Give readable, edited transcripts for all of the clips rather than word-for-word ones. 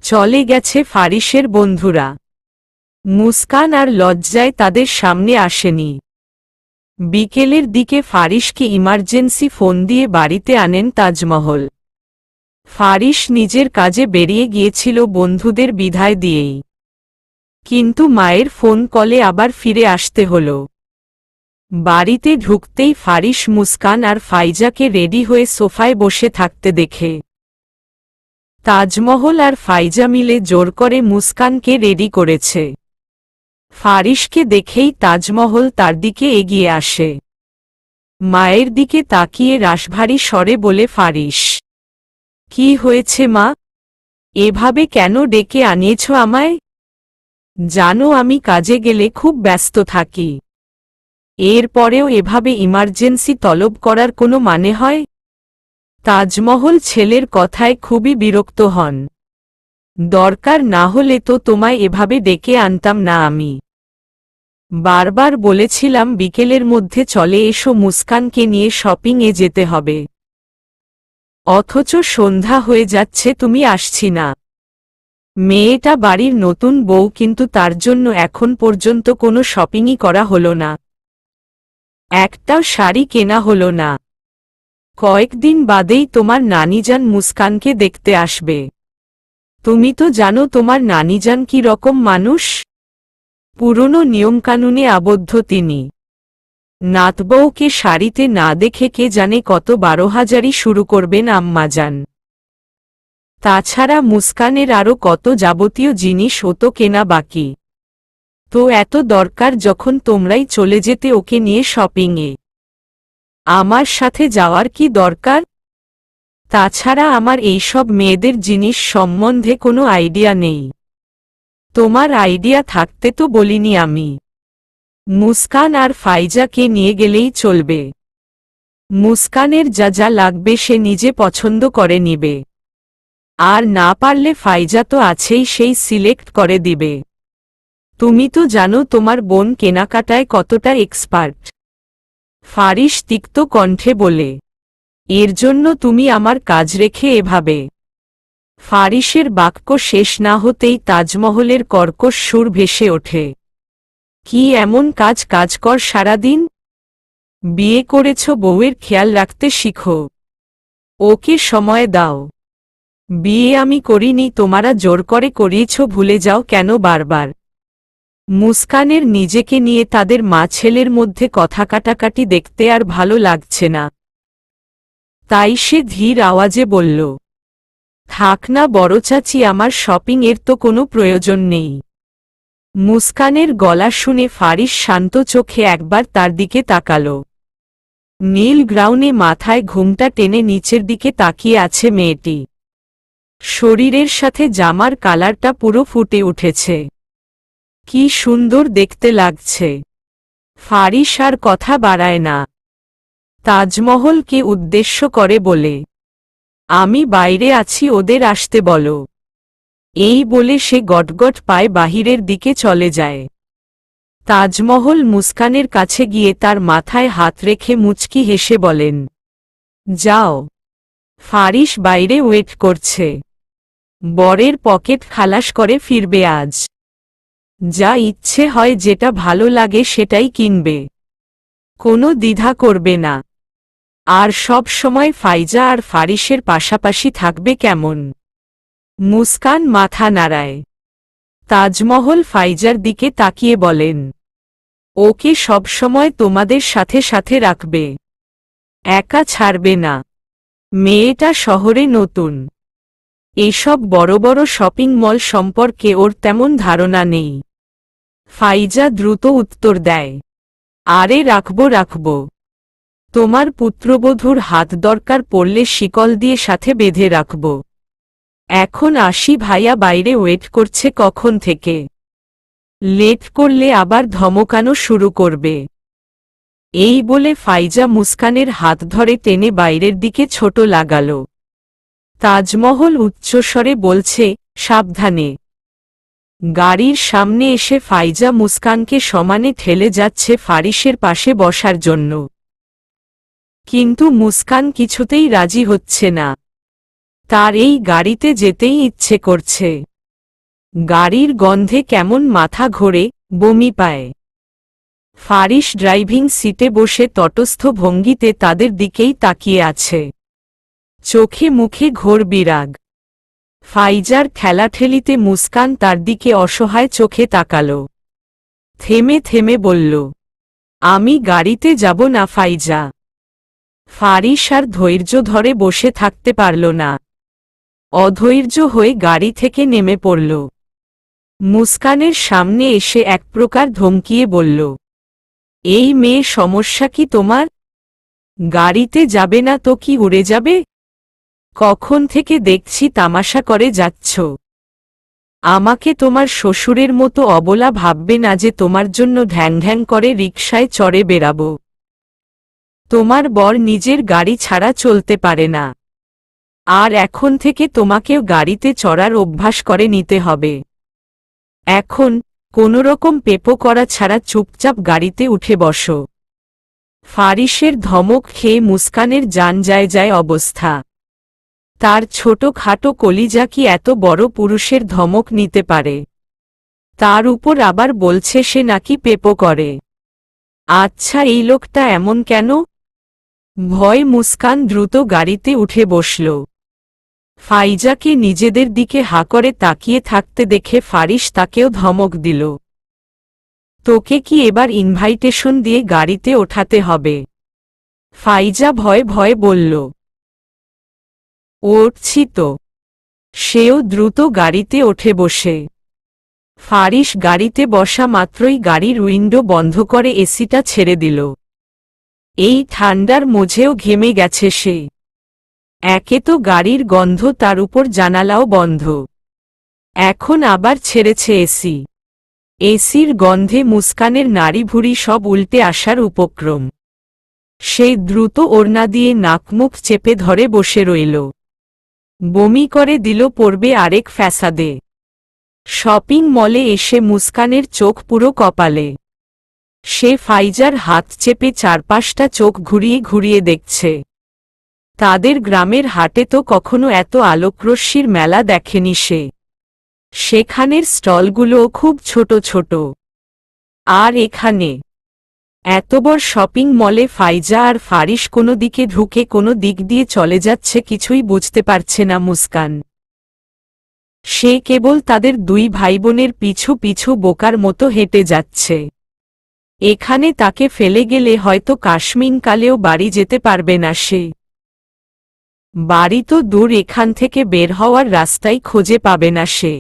চলে গেছে ফারিসের বন্ধুরা। মুস্কান আর লজ্জায় তাদের সামনে আসেনি। বিকেলের দিকে ফারিসকে ইমার্জেন্সি ফোন দিয়ে বাড়িতে আনেন তাজমহল। ফারিস নিজের কাজে বেরিয়ে গিয়েছিল বন্ধুদের বিদায় দিয়েই, কিন্তু মায়ের ফোন কলে আবার ফিরে আসতে হল। বাড়িতে ঢুকতেই ফারিস মুস্কান আর ফাইজাকে রেডি হয়ে সোফায় বসে থাকতে দেখে। তাজমহল আর ফাইজা মিলে জোর করে মুস্কানকে রেডি করেছে। ফারিসকে দেখেই তাজমহল তার দিকে এগিয়ে আসে। মায়ের দিকে তাকিয়ে রাশভারী স্বরে বলে, ফারিস, কি হয়েছে মা? এভাবে কেন ডেকে আনিয়েছ আমায়? জানো আমি কাজে গেলে খুব ব্যস্ত থাকি। এরপরেও এভাবে ইমার্জেন্সি তলব করার কোনো মানে হয়? তাজমহল ছেলের কথায় খুবই বিরক্ত হন। দরকার না হলে তো তোমায় এভাবে ডেকে আনতাম না আমি। বারবার বলেছিলাম বিকেলের মধ্যে চলে এসো, মুস্কানকে নিয়ে শপিংয়ে যেতে হবে। অথচ সন্ধ্যা হয়ে যাচ্ছে, তুমি আসছি না। মেয়েটা বাড়ির নতুন বউ, কিন্তু তার জন্য এখন পর্যন্ত কোনো শপিংই করা হলো না। একটাও শাড়ি কেনা হলো না। কয়েকদিন বাদেই তোমার নানিজান মুস্কানকে দেখতে আসবে। তুমি তো জানো তোমার নানিজান কি রকম মানুষ। পুরনো নিয়মকানুনে আবদ্ধ তিনি। নাতবউকে শাড়িতে না দেখে কে জানে কত 12,000ই শুরু করবেন আম্মাজান। তাছাড়া মুস্কানের আরও কত যাবতীয় জিনিস ও তো কেনা বাকি। তো এত দরকার যখন তোমরাই চলে যেতে ওকে নিয়ে শপিংয়ে, আমার সাথে যাওয়ার কি দরকার? তাছাড়া আমার এইসব মেয়েদের জিনিস সম্বন্ধে কোনো আইডিয়া নেই। তোমার আইডিয়া থাকতে তো বলিনি আমি। মুস্কান আর ফাইজাকে নিয়ে গেলেই চলবে। মুস্কানের যা যা লাগবে সে নিজে পছন্দ করে নিবে, আর না পারলে ফাইজা তো আছেই, সেই সিলেক্ট করে দিবে। তুমি তো জানো তোমার বোন কেনাকাটায় কতটা এক্সপার্ট। ফারিস তিক্ত কণ্ঠে বলে, এর জন্য তুমি আমার কাজ রেখে এভাবে? ফারিসের বাক্য শেষ না হতেই তাজমহলের কর্কশ সুর ভেসে ওঠে, কি এমন কাজ কর সারাদিন? বিয়ে করেছ, বউয়ের খেয়াল রাখতে শিখো। ওকে সময় দাও। বিয়ে আমি করিনি, তোমরা জোর করে করিয়েছ, ভুলে যাও কেন বারবার? মুস্কানের নিজেকে নিয়ে তাদের মা ছেলের মধ্যে কথা কাটাকাটি দেখতে আর ভালো লাগছে না। তাই সে ধীর আওয়াজে বলল, থাক না বড় চাচি, আমার শপিং এর তো কোনো প্রয়োজন নেই। মুস্কানের গলা শুনে ফারিস শান্ত চোখে একবার তার দিকে তাকাল। নীল গ্রাউনে মাথায় ঘুমটা টেনে নিচের দিকে তাকিয়ে আছে মেয়েটি। শরীরের সাথে জামার কালারটা পুরো ফুটে উঠেছে। কি সুন্দর দেখতে লাগছে। ফারিস আর কথা বাড়ায় না। তাজমহলকে উদ্দেশ্য করে বলে, আমি বাইরে আছি, ওদের আসতে বলো। এই বলে সে গটগট পায়ে বাহিরের দিকে চলে যায়। তাজমহল মুস্কানের কাছে গিয়ে তার মাথায় হাত রেখে মুচকি হেসে বলেন, যাও। ফারিস বাইরে ওয়েট করছে। বরের পকেট খালাস করে ফিরবে আজ। যা ইচ্ছে হয়, যেটা ভালো লাগে সেটাই কিনবে, কোনো দ্বিধা করবে না। আর সব সময় ফাইজা আর ফারিসের পাশাপাশি থাকবে কেমন? মুস্কান মাথা নাড়ায়। তাজমহল ফাইজার দিকে তাকিয়ে বলেন, ওকে সবসময় তোমাদের সাথে সাথে রাখবে, একা ছাড়বে না। মেয়েটা শহরে নতুন, এসব বড় বড় শপিং মল সম্পর্কে ওর তেমন ধারণা নেই। ফাইজা দ্রুত উত্তর দেয়, আরে রাখব। তোমার পুত্রবধূর হাত দরকার পড়লে শিকল দিয়ে সাথে বেঁধে রাখব। এখন আসি, ভাইয়া বাইরে ওয়েট করছে কখন থেকে। লেট করলে আবার ধমকানো শুরু করবে। এই বলে ফাইজা মুস্কানের হাত ধরে টেনে বাইরের দিকে ছোট লাগাল। তাজমহল উচ্চস্বরে বলছে, সাবধানে। গাড়ির সামনে এসে ফাইজা মুস্কানকে সমানে ঠেলে যাচ্ছে ফারিসের পাশে বসার জন্য। কিন্তু মুস্কান কিছুতেই রাজি হচ্ছে না। তার এই গাড়িতে যেতেই ইচ্ছে করছে। গাড়ির গন্ধে কেমন মাথা ঘোরে, বমি পায়। ফারিস ড্রাইভিং সিটে বসে তটস্থ ভঙ্গিতে তাদের দিকেই তাকিয়ে আছে। চোখে মুখে ঘোর বিরাগ। ফাইজার ঠেলাঠেলিতে মুস্কান তার দিকে অসহায় চোখে তাকাল। থেমে থেমে বলল, আমি গাড়িতে যাব না ফাইজা। ফারিস আর ধৈর্য ধরে বসে থাকতে পারল না। অধৈর্য হয়ে গাড়ি থেকে নেমে পড়ল। মুস্কানের সামনে এসে এক প্রকার ধমকিয়ে বলল, এই মেয়ে সমস্যা কি তোমার? গাড়িতে যাবে না তো কি উড়ে যাবে? কখন থেকে দেখছি তামাশা করে যাচ্ছ। আমাকে তোমার শ্বশুরের মতো অবলা ভাববে না যে তোমার জন্য ঢ্যাং ঢ্যাং করে রিকশায় চড়ে বেড়াব। তোমার বর নিজের গাড়ি ছাড়া চলতে পারে না, আর এখন থেকে তোমাকেও গাড়িতে চড়ার অভ্যাস করে নিতে হবে। এখন কোনোরকম পেপো করা ছাড়া চুপচাপ গাড়িতে উঠে বসো। ফারিসের ধমক খেয়ে মুস্কানের জান যায় যায় অবস্থা। তার ছোট খাটো কলিজা কি এত বড় পুরুষের ধমক নিতে পারে? তার উপর আবার বলছে সে নাকি পেপো করে। আচ্ছা, এই লোকটা এমন কেন? ভয় মুস্কান দ্রুত গাড়িতে উঠে বসল। ফাইজাকে নিজেদের দিকে হা করে তাকিয়ে থাকতে দেখে ফারিস তাকেও ধমক দিল, তোকে কি এবার ইনভাইটেশন দিয়ে গাড়িতে ওঠাতে হবে? ফাইজা ভয়ে ভয়ে বলল, উঠছি তো। সেও দ্রুত গাড়িতে ওঠে বসে। ফারিস গাড়িতে বসা মাত্রই গাড়ির উইন্ডো বন্ধ করে এসিটা ছেড়ে দিল। এই ঠান্ডার মধ্যেও ঘেমে গেছে সে। একে তো গাড়ির গন্ধ, তার উপর জানালাও বন্ধ, এখন আবার ছেড়েছে এসি। এসির গন্ধে মুস্কানের নাড়িভুড়ি সব উল্টে আসার উপক্রম। সে দ্রুত ওড়না দিয়ে নাকমুখ চেপে ধরে বসে রইল। বমি করে দিল পড়বে আরেক ফ্যাসাদে। শপিং মলে এসে মুস্কানের চোখ পুরো কপালে। সে ফাইজার হাত চেপে চারপাশটা চোখ ঘুরিয়ে ঘুরিয়ে দেখছে। তাদের গ্রামের হাটে তো কখনো এত আলোকরশ্মির মেলা দেখেনি সে। সেখানের স্টলগুলোও খুব ছোট ছোট। আর এখানে এত বড় শপিং মলে ফাইজা আর ফারিস কোনো দিকে ঢুকে কোনো দিক দিয়ে চলে যাচ্ছে কিছুই বুঝতে পারছে না মুস্কান। সে কেবল তাদের দুই ভাইবোনের পিছু পিছু বোকার মতো হেঁটে যাচ্ছে। এখানে তাকে ফেলে গেলে হয়তো কাশ্মীরকালেও বাড়ি যেতে পারবে না সে। বাড়ি তো দূর, এখান থেকে বের হওয়ার রাস্তাই খুঁজে পাবে না সে।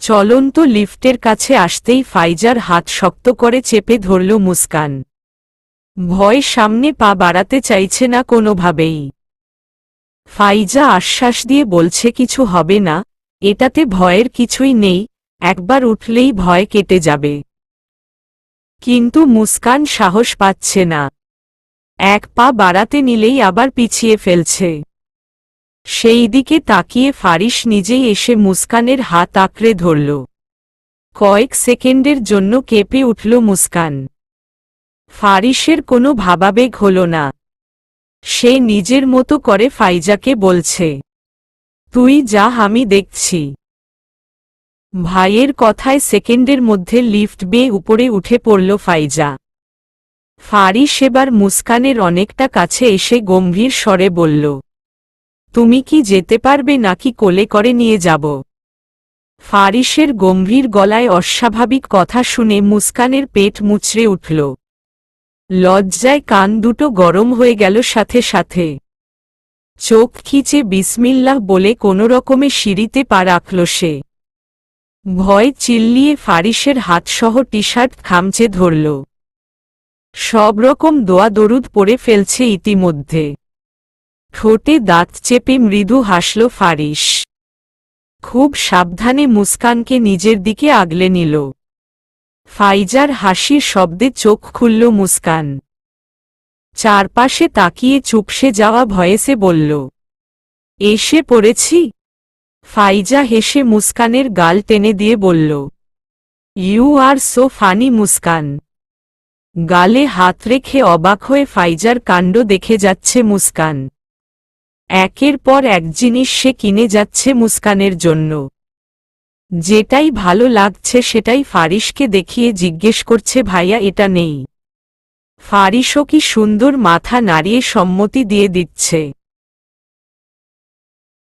চলন্ত লিফটের কাছে আসতেই ফাইজার হাত শক্ত করে চেপে ধরল মুস্কান। ভয় সামনে পা বাড়াতে চাইছে না কোনোভাবেই। ফাইজা আশ্বাস দিয়ে বলছে, কিছু হবে না, এটাতে ভয়ের কিছুই নেই, একবার উঠলেই ভয় কেটে যাবে। কিন্তু মুস্কান সাহস পাচ্ছে না। এক পা বাড়াতে নিলেই আবার পিছিয়ে ফেলছে। সেই দিকে তাকিয়ে ফারিস নিজেই এসে মুস্কানের হাত আঁকড়ে ধরল। কয়েক সেকেন্ডের জন্য কেঁপে উঠল মুস্কান। ফারিসের কোনো ভাবাবেগ হল না। সে নিজের মতো করে ফাইজাকে বলছে, তুই যা, আমি দেখছি। ভাইয়ের কথায় সেকেন্ডের মধ্যে লিফট বেয়ে উপরে উঠে পড়ল ফাইজা। ফারিস এবার মুস্কানের অনেকটা কাছে এসে গম্ভীর স্বরে বলল, তুমি কি যেতে পারবে নাকি কোলে করে নিয়ে যাব? ফারিসের গম্ভীর গলায় অস্বাভাবিক কথা শুনে মুস্কানের পেট মুচড়ে উঠল। লজ্জায় কান দুটো গরম হয়ে গেল সাথে সাথে। চোখ খিচে বিসমিল্লাহ বলে কোনোরকমে সিঁড়িতে পা রাখল সে। ভয় চিল্লিয়ে ফারিসের হাতসহ টি শার্ট খামচে ধরল। সব রকম দোয়া দরুদ পড়ে ফেলছে ইতিমধ্যে। ঠোঁটে দাঁত চেপে মৃদু হাসল ফারিস। খুব সাবধানে মুস্কানকে নিজের দিকে আগলে নিল। ফাইজার হাসির শব্দে চোখ খুলল মুস্কান। চারপাশে তাকিয়ে চুপসে যাওয়া ভয়েসে বলল, এসে পড়েছি। ফাইজা হেসে মুস্কানের গাল টেনে দিয়ে বলল, you are so funny Muskan. গালে হাত রেখে অবাক হয়ে ফাইজার কাণ্ড দেখে যাচ্ছে মুস্কান। একের পর এক জিনিস সে কিনে যাচ্ছে মুস্কানের জন্য। যেটাই ভালো লাগছে সেটাই ফারিসকে দেখিয়ে জিজ্ঞেস করছে, ভাইয়া এটা নেই। ফারিসও কি সুন্দর মাথা নাড়িয়ে সম্মতি দিয়ে দিচ্ছে।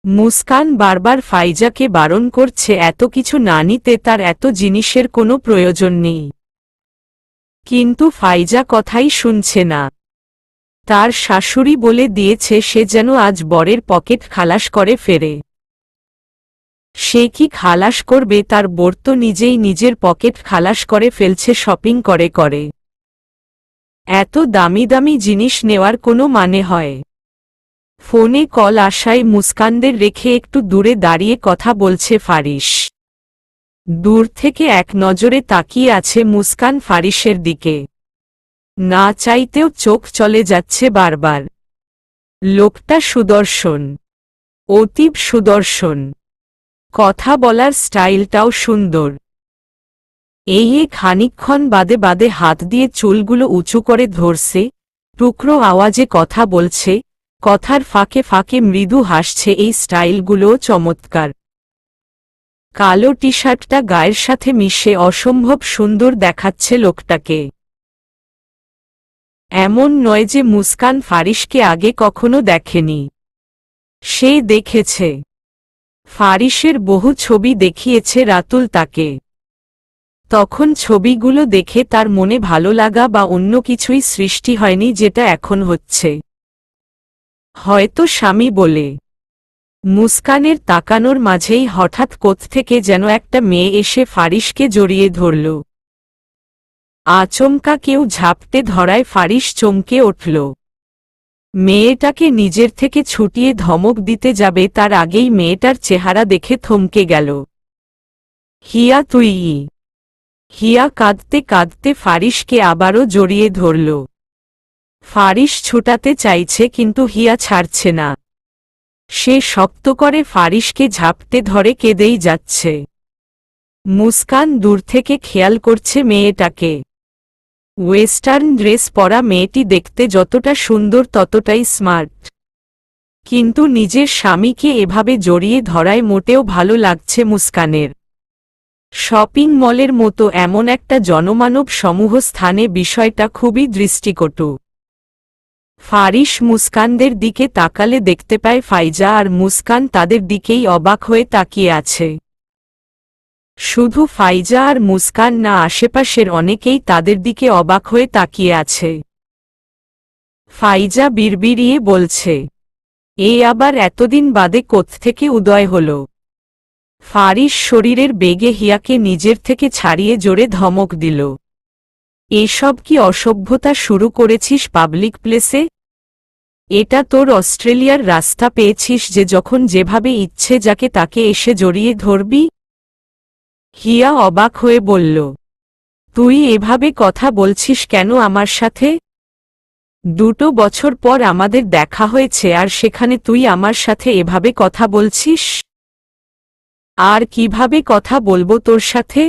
মুস্কান বারবার ফাইজাকে বারণ করছে এত কিছু না নিতে, তার এত জিনিসের কোনো প্রয়োজন নেই। কিন্তু ফাইজা কথাই শুনছে না। তার শাশুড়ি বলে দিয়েছে সে যেন আজ বরের পকেট খালাস করে ফেরে। সে কি খালাস করবে? তার বর তো নিজেই নিজের পকেট খালাস করে ফেলছে শপিং করে করে। এত দামি দামি জিনিস নেওয়ার কোনো মানে হয়? ফোনে কল আসায় মুস্কানদের রেখে একটু দূরে দাঁড়িয়ে কথা বলছে ফারিস। দূর থেকে এক নজরে তাকিয়ে আছে মুস্কান ফারিসের দিকে। না চাইতেও চোখ চলে যাচ্ছে বারবার। লোকটা সুদর্শন, অতীব সুদর্শন। কথা বলার স্টাইলটাও সুন্দর। এই খানিকক্ষণ বাদে বাদে হাত দিয়ে চুলগুলো উঁচু করে ধরছে, টুকরো আওয়াজে কথা বলছে, কথার ফাঁকে ফাঁকে মৃদু হাসছে। এই স্টাইলগুলোও চমৎকার। কালো টি শার্টটা গায়ের সাথে মিশে অসম্ভব সুন্দর দেখাচ্ছে লোকটাকে। এমন নয় যে মুস্কান ফারিসকে আগে কখনো দেখেনি। সে দেখেছে। ফারিসের বহু ছবি দেখিয়েছে রাতুল তাকে। তখন ছবিগুলো দেখে তার মনে ভালো লাগা বা অন্য কিছুই সৃষ্টি হয়নি যেটা এখন হচ্ছে। হয়তো স্বামী বলে। মুস্কানের তাকানোর মাঝেই হঠাৎ কোত্থেকে যেন একটা মেয়ে এসে ফারিসকে জড়িয়ে ধরল। আচমকা কেউ ঝাপটে ধরায় ফারিস চমকে উঠল। মেয়েটাকে নিজের থেকে ছুটিয়ে ধমক দিতে যাবে তার আগেই মেয়েটার চেহারা দেখে থমকে গেল। হিয়া তুই? হিয়া কাঁদতে কাঁদতে ফারিসকে আবারও জড়িয়ে ধরল। ফারিস ছুটাতে চাইছে কিন্তু হিয়া ছাড়ছে না। সে শক্ত করে ফারিসকে ঝাপটে ধরে কেঁদেই যাচ্ছে। মুস্কান দূর থেকে খেয়াল করছে মেয়েটাকে। ওয়েস্টার্ন ড্রেস পরা মেয়েটি দেখতে যতটা সুন্দর ততটাই স্মার্ট। কিন্তু নিজের স্বামীকে এভাবে জড়িয়ে ধরায় মোটেও ভালো লাগছে মুস্কানের। শপিং মলের মতো এমন একটা জনমানব সমূহ স্থানে বিষয়টা খুবই দৃষ্টিকটু। ফারিস মুস্কানদের দিকে তাকালে দেখতে পায় ফাইজা আর মুস্কান তাদের দিকেই অবাক হয়ে তাকিয়ে আছে। শুধু ফাইজা আর মুস্কান না, আশেপাশের অনেকেই তাদের দিকে অবাক হয়ে তাকিয়ে আছে। ফাইজা বিড়বিড়িয়ে বলছে, এ আবার এতদিন বাদে কোত্থেকে উদয় হল? ফারিস শরীরের বেগে হিয়াকে নিজের থেকে ছাড়িয়ে জোরে ধমক দিল। এসব কি অসভ্যতা শুরু করেছিস পাবলিক প্লেসে? এটা তোর অস্ট্রেলিয়ার রাস্তা পেয়েছিস যে যখন যেভাবে ইচ্ছে যাকে তাকে এসে জড়িয়ে ধরবি? হিয়া অবাক হয়ে বলল, তুই এভাবে কথা বলছিস কেন আমার সাথে? 2 বছর পর আমাদের দেখা হয়েছে আর সেখানে তুই আমার সাথে এভাবে কথা বলছিস? আর কিভাবে কথা বলবো তোর সাথে?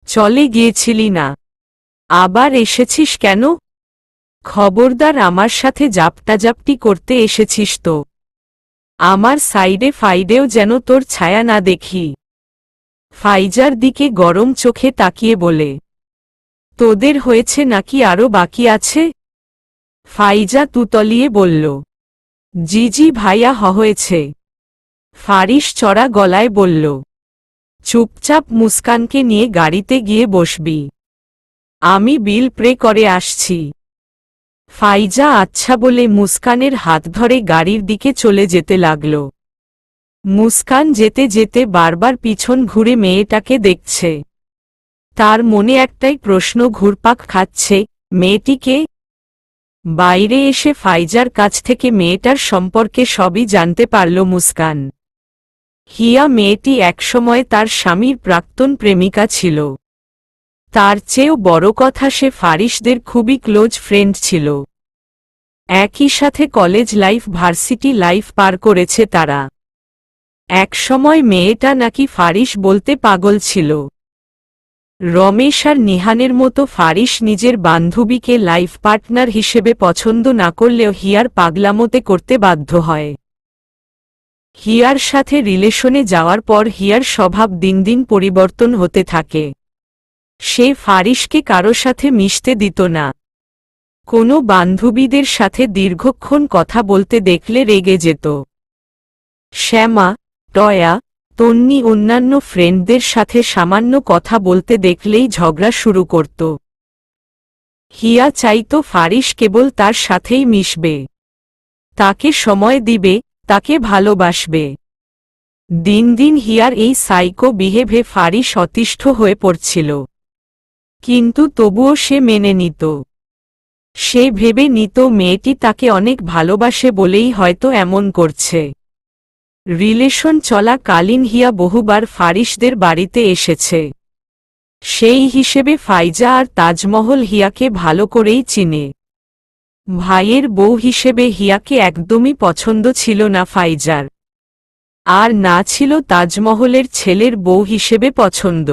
চলে গিয়েছিলি না, আবার এসেছিস কেন? খবরদার আমার সাথে জাপটাজাপটি করতে এসেছিস তো। আমার সাইডে ফাইডেও যেন তোর ছায়া না দেখি। ফাইজার দিকে গরম চোখে তাকিয়ে বলে, তোদের হয়েছে নাকি আরও বাকি আছে? ফাইজা তুতলিয়ে বলল, জি জি ভাইয়া হয়েছে। ফারিস চড়া গলায় বলল, চুপচাপ মুস্কানকে নিয়ে গাড়িতে গিয়ে বসবি, আমি বিল পে করে আসছি। ফাইজা আচ্ছা বলে মুস্কানের হাত ধরে গাড়ির দিকে চলে যেতে লাগল। মুস্কান যেতে যেতে বারবার পিছন ঘুরে মেয়েটাকে দেখছে। তার মনে একটাই প্রশ্ন ঘুরপাক খাচ্ছে, মেয়েটিকে? বাইরে এসে ফাইজার কাছ থেকে মেয়েটার সম্পর্কে সবই জানতে পারল মুস্কান। হিয়া মেয়েটি একসময় তার স্বামীর প্রাক্তন প্রেমিকা ছিল। তার চেয়েও বড় কথা সে ফারিসদের খুবই ক্লোজ ফ্রেন্ড ছিল। একই সাথে কলেজ লাইফ ভার্সিটি লাইফ পার করেছে তারা। একসময় মেয়েটা নাকি ফারিস বলতে পাগল ছিল। রমেশ আর নিহানের মতো ফারিস নিজের বান্ধবীকে লাইফ পার্টনার হিসেবে পছন্দ না করলেও হিয়ার পাগলামোতে করতে বাধ্য হয়। হিয়ার সাথে রিলেশনে যাওয়ার পর হিয়ার স্বভাব দিন দিন পরিবর্তন হতে থাকে। সে ফারিসকে কারো সাথে মিশতে দিত না। কোনো বান্ধবীদের সাথে দীর্ঘক্ষণ কথা বলতে দেখলে রেগে যেত। শ্যামা, টয়া, তন্নি অন্যান্য ফ্রেন্ডদের সাথে সামান্য কথা বলতে দেখলেই ঝগড়া শুরু করত। হিয়া চাইতো ফারিস কেবল তার সাথেই মিশবে, তাকে সময় দিবে, তাকে ভালোবাসবে। দিন দিন হিয়ার এই সাইকো বিহেভে ফারিস অতিষ্ঠ হয়ে পড়ছিল, কিন্তু তবুও সে মেনে নিত। সে ভেবে নিত মেয়েটি তাকে অনেক ভালোবাসে বলেই হয়তো এমন করছে। রিলেশন চলাকালীন হিয়া বহুবার ফারিসদের বাড়িতে এসেছে। সেই হিসেবে ফাইজা আর তাজমহল হিয়াকে ভালো করেই চিনে। ভাইয়ের বউ হিসেবে হিয়াকে একদমই পছন্দ ছিল না ফাইজার, আর না ছিল তাজমহলের ছেলের বউ হিসেবে পছন্দ।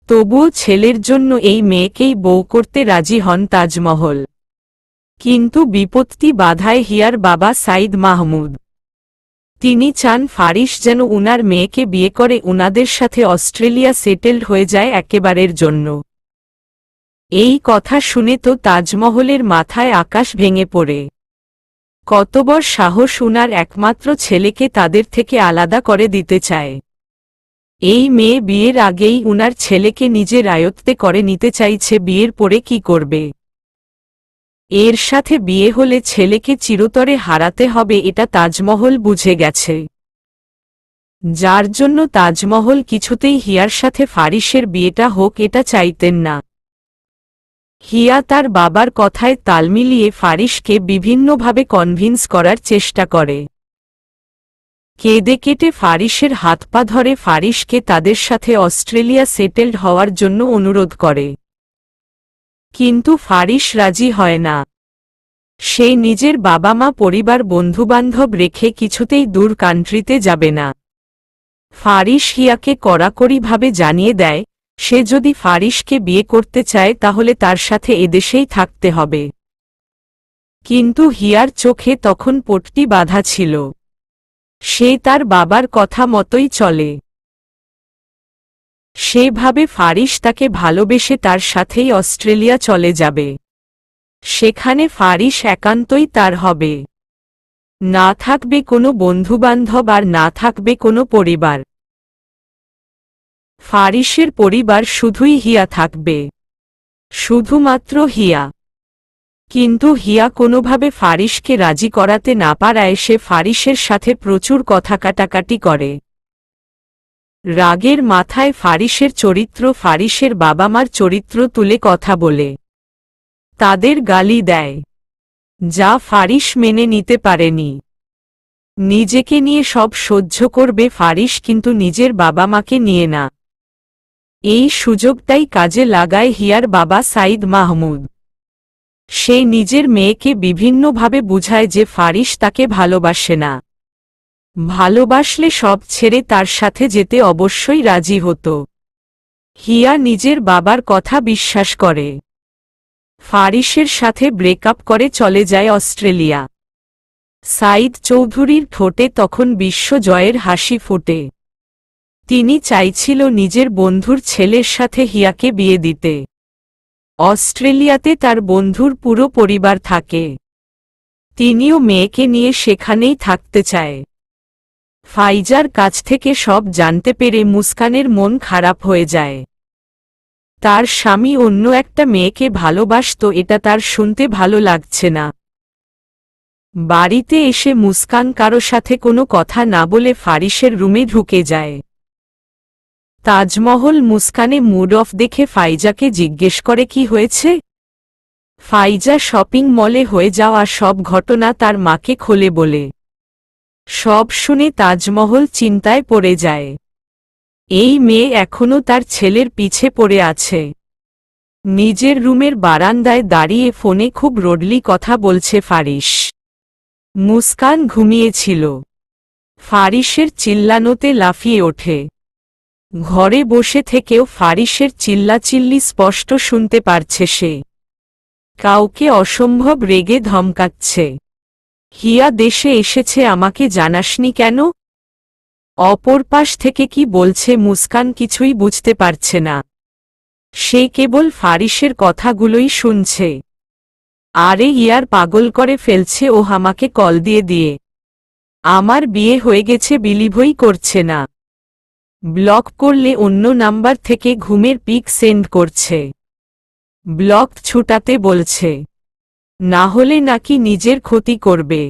তবুও ছেলের জন্য এই মেয়েকেই বউ করতে রাজি হন তাজমহল। কিন্তু বিপত্তি বাধায় হিয়ার বাবা সাইদ মাহমুদ। তিনি চান ফারিস যেন উনার মেয়েকে বিয়ে করে উনাদের সাথে অস্ট্রেলিয়া সেটেলড হয়ে যায় একেবারের জন্য। এই কথা শুনে তো তাজমহলের মাথায় আকাশ ভেঙে পড়ে। কত বড় সাহস উনার একমাত্র ছেলেকে তাদের থেকে আলাদা করে দিতে চায়। এই মেয়ে বিয়ের আগেই উনার ছেলেকে নিজের আয়ত্তে করে নিতে চাইছে, বিয়ের পরে কি করবে? এর সাথে বিয়ে হলে ছেলেকে চিরতরে হারাতে হবে, এটা তাজমহল বুঝে গেছে। যার জন্য তাজমহল কিছুতেই হিয়ার সাথে ফারিসের বিয়েটা হোক এটা চাইতেন না। হিয়া তার বাবার কথায় তাল মিলিয়ে ফারিসকে বিভিন্নভাবে কনভিন্স করার চেষ্টা করে। কেঁদে কেটে ফারিসের হাত পা ধরে ফারিসকে তাদের সাথে অস্ট্রেলিয়া সেটেলড হওয়ার জন্য অনুরোধ করে। কিন্তু ফারিস রাজি হয় না। সে নিজের বাবা মা পরিবার বন্ধুবান্ধব রেখে কিছুতেই দূর কান্ট্রিতে যাবে না। ফারিস হিয়াকে কড়াকড়িভাবে জানিয়ে দেয়, সে যদি ফারিসকে বিয়ে করতে চায় তাহলে তার সাথে এদেশেই থাকতে হবে। কিন্তু হিয়ার চোখে তখন পট্টি বাঁধা ছিল। সে তার বাবার কথা মতোই চলে। সে ভাবে ফারিস তাকে ভালোবেসে তার সাথেই অস্ট্রেলিয়া চলে যাবে। সেখানে ফারিস একান্তই তার হবে। না থাকবে কোনো বন্ধুবান্ধব আর না থাকবে কোনো পরিবার। ফারিসের পরিবার শুধুই হিয়া থাকবে, শুধুমাত্র হিয়া। কিন্তু হিয়া কোনোভাবে ফারিসকে রাজি করাতে না পারায় সে ফারিসের সাথে প্রচুর কথা কাটাকাটি করে। রাগের মাথায় ফারিসের চরিত্র, ফারিসের বাবা মার চরিত্র তুলে কথা বলে তাদের গালি দেয়, যা ফারিস মেনে নিতে পারেনি। নিজেকে নিয়ে সব সহ্য করবে ফারিস, কিন্তু নিজের বাবা মাকে নিয়ে না। এই সুযোগটাই কাজে লাগায় হিয়ার বাবা সাইদ মাহমুদ। সে নিজের মেয়েকে বিভিন্নভাবে বুঝায় যে ফারিস তাকে ভালোবাসে না। ভালোবাসলে সব ছেড়ে তার সাথে যেতে অবশ্যই রাজি হতো। হিয়া নিজের বাবার কথা বিশ্বাস করে। ফারিসের সাথে ব্রেকআপ করে চলে যায় অস্ট্রেলিয়া। সাইদ চৌধুরীর ঠোঁটে তখন বিশ্বজয়ের হাসি ফোটে। তিনি চাইছিল নিজের বন্ধুর ছেলের সাথে হিয়াকে বিয়ে দিতে। অস্ট্রেলিয়াতে তার বন্ধুর পুরো পরিবার থাকে। তিনিও মেয়েকে নিয়ে সেখানেই থাকতে চায়। ফাইজার কাছ থেকে সব জানতে পেরে মুস্কানের মন খারাপ হয়ে যায়। তার স্বামী অন্য একটা মেয়েকে ভালোবাসত, এটা তার শুনতে ভালো লাগছে না। বাড়িতে এসে মুস্কান কারো সাথে কোনো কথা না বলে ফারিসের রুমে ঢুকে যায়। তাজমহল মুস্কানে মুড অফ দেখে ফাইজাকে জিজ্ঞেস করে কি হয়েছে। ফাইজা শপিং মলে হয়ে যাওয়া সব ঘটনা তার মাকে খোলে বলে। সব শুনে তাজমহল চিন্তায় পড়ে যায়। এই মেয়ে এখনো তার ছেলের পিছে পড়ে আছে। নিজের রুমের বারান্দায় দাঁড়িয়ে ফোনে খুব রোডলি কথা বলছে ফারিস। মুস্কান ঘুমিয়েছিল। ফারিসের চিল্লানোতে লাফিয়ে ওঠে। ঘরে বসে থেকেও ফারিসের চিল্লাচিল্লি স্পষ্ট শুনতে পারছে সে। কাউকে অসম্ভব রেগে ধমকাচ্ছে। হিয়া দেশে এসেছে আমাকে জানাসনি কেন? অপর পাশ থেকে কি বলছে মুস্কান কিছুই বুঝতে পারছে না। সে কেবল ফারিসের কথাগুলোই শুনছে। আরে ইয়ার পাগল করে ফেলছে ও আমাকে কল দিয়ে দিয়ে। আমার বিয়ে হয়ে গেছে বিলিভই করছে না। ব্লক করলে অন্য নাম্বার থেকে ঘুমের পিক সেন্ড করছে। ব্লক ছুটাতে বলছে, না হলে নাকি নিজের ক্ষতি করবে।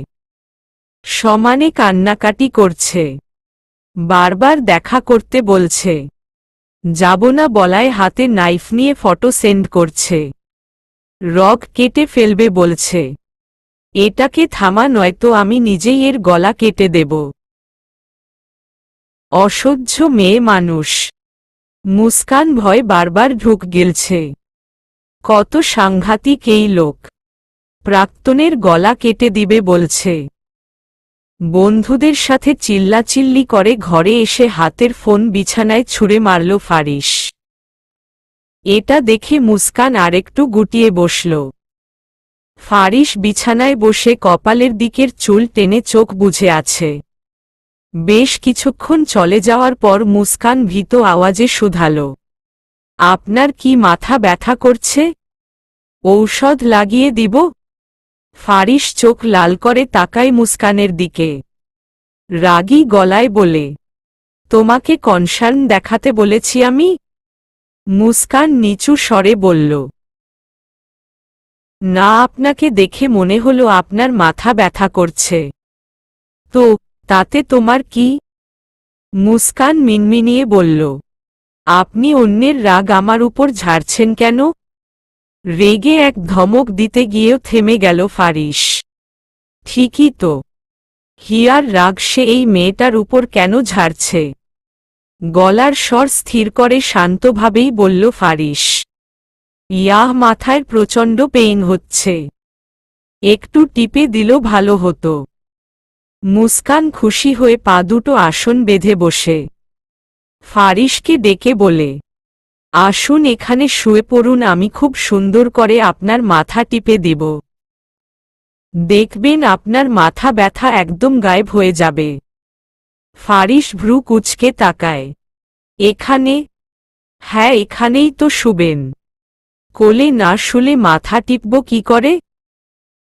সমানে কান্নাকাটি করছে। বারবার দেখা করতে বলছে। যাব না বলায় হাতে নাইফ নিয়ে ফটো সেন্ড করছে। রগ কেটে ফেলবে বলছে। এটাকে থামা নয়তো আমি নিজেই এর গলা কেটে দেব। অসহ্য মেয়ে মানুষ। মুস্কান ভয় বারবার ঢুক গেলছে। কত সাংঘাতিক এই লোক। প্রাক্তনের গলা কেটে দিবে বলছে। বন্ধুদের সাথে চিল্লাচিল্লি করে ঘরে এসে হাতের ফোন বিছানায় ছুঁড়ে মারল ফারিস। এটা দেখে মুস্কান আরেকটু গুটিয়ে বসল। ফারিস বিছানায় বসে কপালের দিকের চুল টেনে চোখ বুজে আছে। বেশ কিছুক্ষণ চলে যাওয়ার পর মুস্কান ভীত আওয়াজে শুধাল, আপনার কি মাথা ব্যথা করছে? ঔষধ লাগিয়ে দিব? ফারিস চোখ লাল করে তাকায় মুস্কানের দিকে। রাগী গলায় বলে, তোমাকে কনসার্ন দেখাতে বলেছি আমি? মুস্কান নিচু স্বরে বলল, না, আপনাকে দেখে মনে হলো আপনার মাথা ব্যথা করছে। তো তাতে তোমার কি? মুস্কান মিনমিনিয়ে বলল, আপনি অন্যের রাগ আমার উপর ঝাড়ছেন কেন? রেগে এক ধমক দিতে গিয়েও থেমে গেল ফারিস। ঠিকই তো, হিয়ার রাগ সে এই মেয়েটার উপর কেন ঝাড়ছে? গলার স্বর স্থির করে শান্তভাবেই বলল ফারিস, ইয়াহ, মাথায় প্রচণ্ড পেইন হচ্ছে, একটু টিপে দিল ভালো হতো। মুস্কান খুশি হয়ে পা দুটো আসন বেঁধে বসে ফারিসকে ডেকে বলে, আসুন এখানে শুয়ে পড়ুন, আমি খুব সুন্দর করে আপনার মাথা টিপে দিব। দেখবেন আপনার মাথা ব্যথা একদম গায়েব হয়ে যাবে। ফারিস ভ্রু কুঁচকে তাকায়। এখানে? হ্যাঁ, এখানেই তো শুবেন। কোলে না শুলে মাথা টিপব কি করে?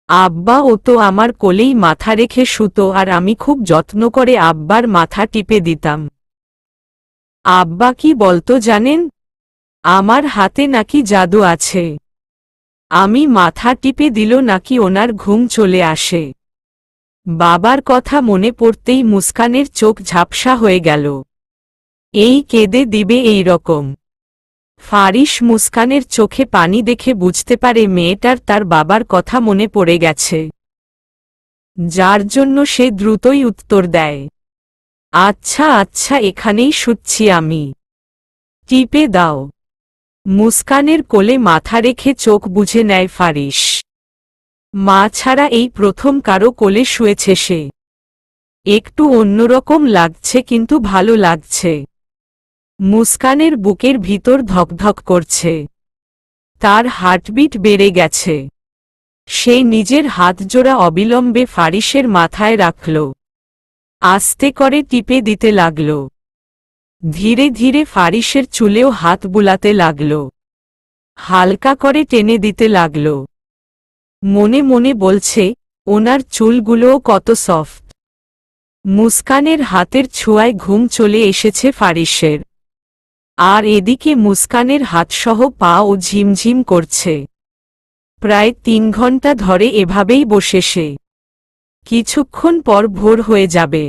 আব্বা ও তো আমার কোলেই মাথা রেখে শুতো আর আমি খুব যত্ন করে আব্বার মাথা টিপে দিতাম। আব্বা কি বলতো জানেন? আমার হাতে নাকি জাদু আছে। আমি মাথা টিপে দিল নাকি ওনার ঘুম চলে আসে। বাবার কথা মনে পড়তেই মুস্কানের চোখ ঝাপসা হয়ে গেল। এই কেঁদে দিবে এই রকম। ফারিস মুস্কানের চোখে পানি দেখে বুঝতে পারে মেয়েটার তার বাবার কথা মনে পড়ে গেছে, যার জন্য সে দ্রুতই উত্তর দেয়, আচ্ছা আচ্ছা, এখানেই শুচ্ছি আমি। টিপে দাও। মুস্কানের কোলে মাথা রেখে চোখ বুজে নেয় ফারিস। মা ছাড়া এই প্রথম কারো কোলে শুয়েছে সে। একটু অন্যরকম লাগছে কিন্তু ভালো লাগছে। মুস্কানের বুকের ভিতর ধকধক করছে। তার হার্টবিট বেড়ে গেছে। সে নিজের হাতজোড়া অবিলম্বে ফারিসের মাথায় রাখল। আস্তে করে টিপে দিতে লাগল। ধীরে ধীরে ফারিসের চুলেও হাত বুলাতে লাগল। হালকা করে টেনে দিতে লাগল। মনে মনে বলছে, ওনার চুলগুলোও কত সফট। মুস্কানের হাতের ছোঁয়ায় ঘুম চলে এসেছে ফারিসের। আর এদিকে মুস্কানের হাতসহ পাও ঝিমঝিম করছে। প্রায় 3 ঘন্টা ধরে এভাবেই বসে সে। কিছুক্ষণ পর ভোর হয়ে যাবে,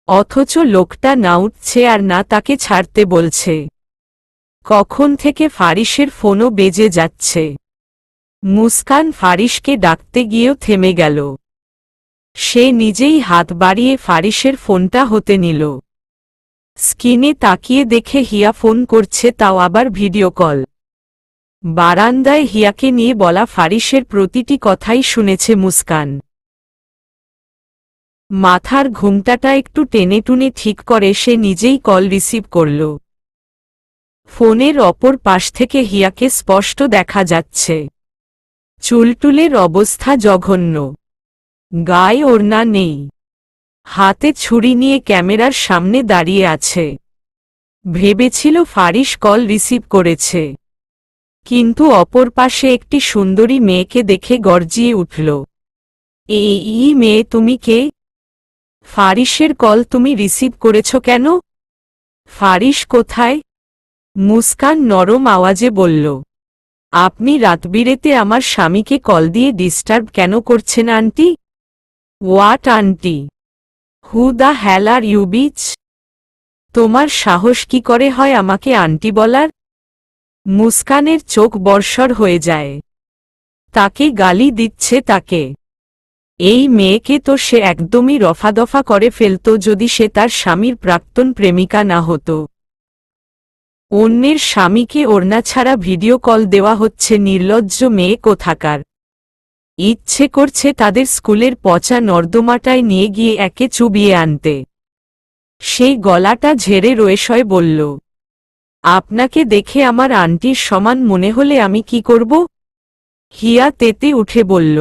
অথচ লোকটা না উঠছে আর না তাকে ছাড়তে বলছে। কখন থেকে ফারিসের ফোনও বেজে যাচ্ছে। মুস্কান ফারিসকে ডাকতে গিয়েও থেমে গেল। সে নিজেই হাত বাড়িয়ে ফারিসের ফোনটা হতে নিল। স্ক্রিনে তাকিয়ে দেখে হিয়া ফোন করছে, তাও আবার ভিডিও কল। বারান্দায় হিয়াকে নিয়ে বলা ফারিসের প্রতিটি কথাই শুনেছে মুস্কান। মাথার ঘুমটাটা একটু টেনে টুনে ঠিক করে সে নিজেই কল রিসিভ করল। ফোনের অপর পাশ থেকে হিয়াকে স্পষ্ট দেখা যাচ্ছে। চুলটুলের অবস্থা জঘন্য। গায়ে ওড়না নেই, হাতে ছুরি নিয়ে ক্যামেরার সামনে দাঁড়িয়ে আছে। ভেবেছিল ফারিস কল রিসিভ করেছে, কিন্তু অপর পাশে একটি সুন্দরী মেয়েকে দেখে গর্জিয়ে উঠল। এই মেয়ে, তুমি কে? ফারিসের কল তুমি রিসিভ করেছ কেন? ফারিস কোথায়? মুস্কান নরম আওয়াজে বলল, আপনি রাতবিরেতে আমার স্বামীকে কল দিয়ে ডিস্টার্ব কেন করছেন aunty? What aunty? Who the hell are you bitch? তোমার সাহস কি করে হয় আমাকে আন্টি বলার? মুস্কানের চোখ বর্ষর হয়ে যায়। তাকে গালি দিচ্ছে তাকে। এই মেয়েকে তো সে একদমই রফাদফা করে ফেলত যদি সে তার স্বামীর প্রাক্তন প্রেমিকা না হতো। অন্যের স্বামীকে ওড়না ছাড়া ভিডিও কল দেওয়া হচ্ছে, নির্লজ্জ মেয়ে কোথাকার। ইচ্ছে করছে তাদের স্কুলের পচা নর্দমাটায় নিয়ে গিয়ে একে চুবিয়ে আনতে। সেই গলাটা ঝেড়ে রয়েশয় বলল, আপনাকে দেখে আমার আন্টির সমান মনে হলে আমি কি করব? হিয়া তেতে উঠে বলল,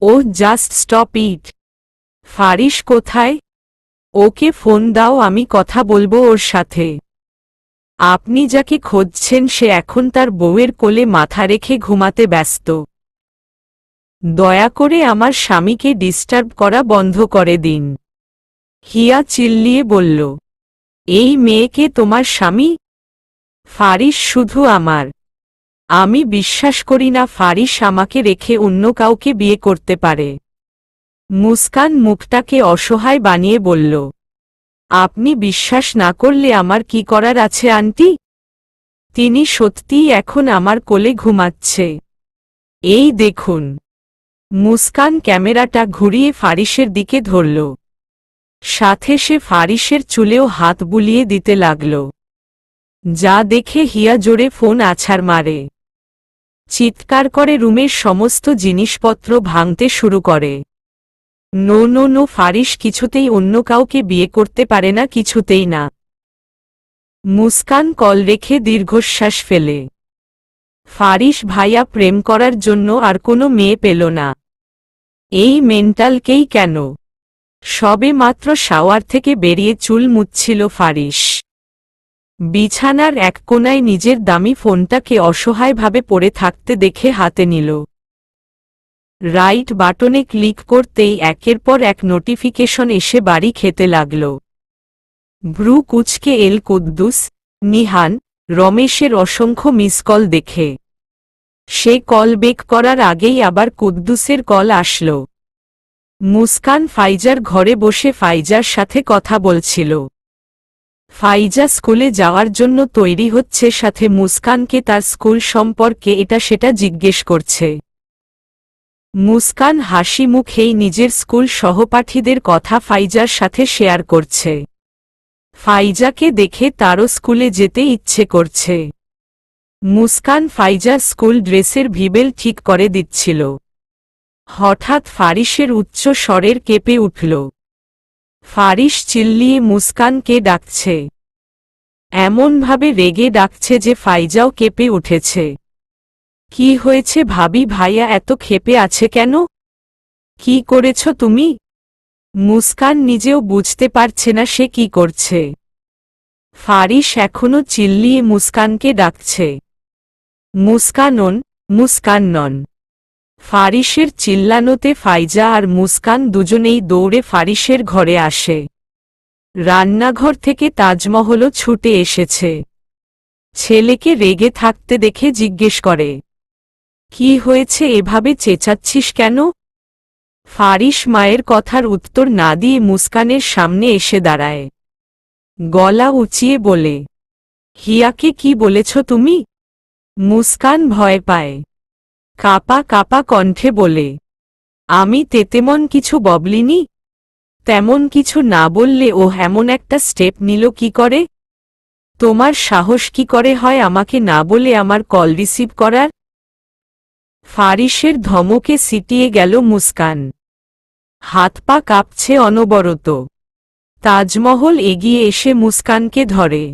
ও জাস্ট স্টপ ইট। ফারিস কোথায়? ওকে ফোন দাও, আমি কথা বলবো ওর সাথে। আপনি যাকে খুঁজছেন সে এখন তার বউয়ের কোলে মাথা রেখে ঘুমাতে ব্যস্ত। দয়া করে আমার স্বামীকে ডিস্টার্ব করা বন্ধ করে দিন। হিয়া চিল্লিয়ে বলল, এই মেয়েকে তোমার স্বামী? ফারিস শুধু আমার। আমি বিশ্বাস করি না ফারিস আমাকে রেখে অন্য কাউকে বিয়ে করতে পারে। মুস্কান মুখটাকে অসহায় বানিয়ে বলল, আপনি বিশ্বাস না করলে আমার কি করার আছে আন্টি? তিনি সত্যিই এখন আমার কোলে ঘুমাচ্ছে। এই দেখুন। মুস্কান ক্যামেরাটা ঘুরিয়ে ফারিসের দিকে ধরল। সাথে সে ফারিসের চুলেও হাত বুলিয়ে দিতে লাগল। যা দেখে হিয়া জোরে ফোন আছাড় মারে। চিৎকার করে রুমের সমস্ত জিনিসপত্র ভাঙতে শুরু করে। নো নো নো, ফারিস কিছুতেই অন্য কাউকে বিয়ে করতে পারে না, কিছুতেই না। মুস্কান কল রেখে দীর্ঘশ্বাস ফেলে। ফারিস ভাইয়া প্রেম করার জন্য আর কোনো মেয়ে পেল না। এই মেন্টালকেই কেন? সবে মাত্র শাওয়ার থেকে বেরিয়ে চুল মুছছিল ফারিস। বিছানার এক কোণায় নিজের দামি ফোনটাকে অসহায়ভাবে পড়ে থাকতে দেখে হাতে নিল। রাইট বাটনে ক্লিক করতেই একের পর এক নোটিফিকেশন এসে বাড়ি খেতে লাগল। ভ্রু কুচকে এল কুদ্দুস, নিহান, রমেশের অসংখ্য মিস কল দেখে। সে কল বেক করার আগেই আবার কুদ্দুসের কল আসল। মুস্কান ফাইজার ঘরে বসে ফাইজার সাথে কথা বলছিল। ফাইজা স্কুলে যাওয়ার জন্য তৈরি হচ্ছে, সাথে মুস্কানকে তার স্কুল সম্পর্কে এটা সেটা জিজ্ঞেস করছে। মুস্কান হাসি মুখেই নিজের স্কুল সহপাঠীদের কথা ফাইজার সাথে শেয়ার করছে। ফাইজাকে দেখে তারও স্কুলে যেতে ইচ্ছে করছে। মুস্কান ফাইজার স্কুল ড্রেসের ভিবেল ঠিক করে দিচ্ছিল। হঠাৎ ফারিসের উচ্চ স্বরের কেঁপে উঠল। ফারিস চিল্লিয়ে মুস্কানকে ডাকছে। এমনভাবে রেগে ডাকছে যে ফাইজাও কেঁপে উঠেছে। কি হয়েছে ভাবি, ভাইয়া এত ক্ষেপে আছে কেন? কি করেছ তুমি? মুস্কান নিজেও বুঝতে পারছে না সে কি করছে। ফারিস এখনো চিল্লিয়ে মুস্কানকে ডাকছে। মুস্কানন, মুস্কান্নন। ফারিসের চিল্লানোতে ফাইজা আর মুস্কান দুজনেই দৌড়ে ফারিসের ঘরে আসে। রান্নাঘর থেকে তাজমহলও ছুটে এসেছে। ছেলেকে রেগে থাকতে দেখে জিজ্ঞেস করে, কি হয়েছে, এভাবে চেঁচাচ্ছিস কেন? ফারিস মায়ের কথার উত্তর না দিয়ে মুস্কানের সামনে এসে দাঁড়ায়। গলা উঁচিয়ে বলে, হিয়াকে কি বলেছ তুমি? মুস্কান ভয় পায়। কাপা কাপা কণ্ঠে বলে, আমি তেমন কিছু বলিনি। তেমন কিছু না বললে ও এমন একটা স্টেপ নিল কি করে? তোমার সাহস কি করে হয় আমাকে না বলে আমার কল রিসিভ করার? ফারিসের ধমকে সিটিয়ে গেল মুস্কান। হাত পা কাঁপছে অনবরত। তাজমহল এগিয়ে এসে মুস্কানকে ধরে।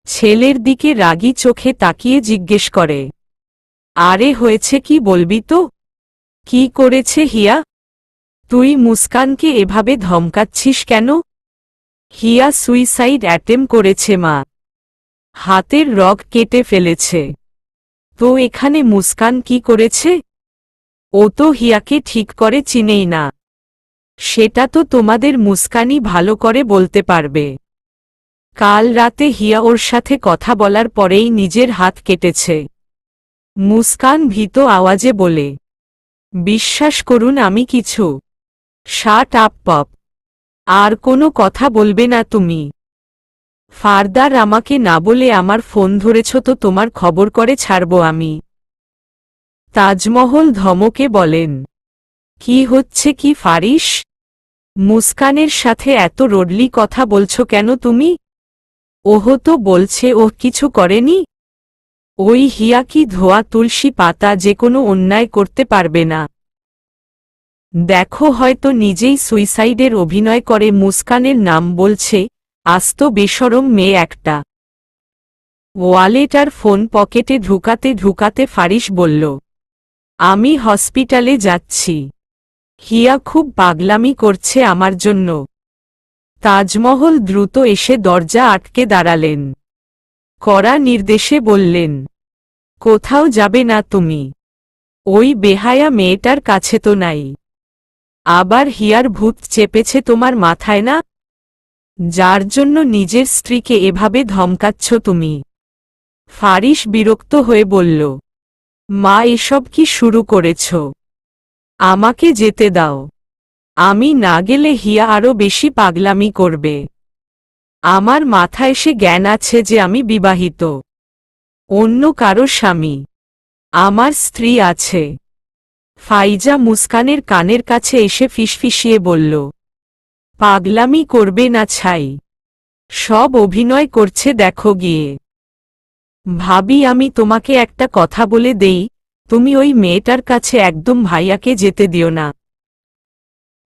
ছেলের দিকে রাগী চোখে তাকিয়ে জিজ্ঞেস করে, আরে হয়েছে কি বলবি তো? কি করেছে হিয়া? তুই মুস্কানকে এভাবে ধমকাচ্ছিস কেন? হিয়া সুইসাইড অ্যাটেম্প করেছে মা। হাতের রগ কেটে ফেলেছে। তো এখানে মুস্কান কি করেছে? ও তো হিয়াকে ঠিক করে চিনেই না। সেটা তো তোমাদের মুস্কানই ভালো করে বলতে পারবে। কাল রাতে হিয়া ওর সাথে কথা বলার পরেই নিজের হাত কেটেছে। মুস্কান ভীত আওয়াজে বলে, বিশ্বাস করুন আমি কিছু। Shut up pop. আর কোনো কথা বলবে না তুমি। ফারদার আমাকে না বলে আমার ফোন ধরেছ তো তোমার খবর করে ছাড়ব আমি। তাজমহল ধমকে বলেন, কি হচ্ছে কি ফারিস? মুস্কানের সাথে এত রোডলি কথা বলছো কেন তুমি? ওহ তো বলছে ও কিছু করেনি। ওই হিয়া কি ধোয়া তুলসী পাতা যে কোনো অন্যায় করতে পারবে না। দেখো হয়তো নিজেই সুইসাইডের অভিনয় করে মুস্কানের নাম বলছে, আস্ত বেশরম মেয়ে একটা। ওয়ালেট আর ফোন পকেটে ঢুকাতে ঢুকাতে ফারিস বলল, আমি হসপিটালে যাচ্ছি। হিয়া খুব পাগলামি করছে আমার জন্য। তাজমহল দ্রুত এসে দরজা আটকে দাঁড়ালেন। কড়া নির্দেশে বললেন, কোথাও যাবে না তুমি। ওই বেহায়া মেয়েটার কাছে তো নাই। আবার হিয়ার ভূত চেপেছে তোমার মাথায় না? যার জন্য নিজের স্ত্রীকে এভাবে ধমকাচ্ছ তুমি। ফারিস বিরক্ত হয়ে বলল, মা এসব কি শুরু করেছ? আমাকে যেতে দাও। আমি না গেলে হিয়া আরো বেশি পাগলামি করবে। আমার মাথায় এসে জ্ঞান আছে যে আমি বিবাহিত। অন্য কারো স্বামী। আমার স্ত্রী আছে। ফাইজা মুস্কানের কানের কাছে এসে ফিসফিসিয়ে বলল, পাগলামি করবে না ছাই। সব অভিনয় করছে দেখো গিয়ে। ভাবি আমি তোমাকে একটা কথা বলে দেই, তুমি ওই মেয়েটার কাছে একদম ভাইয়াকে যেতে দিও না।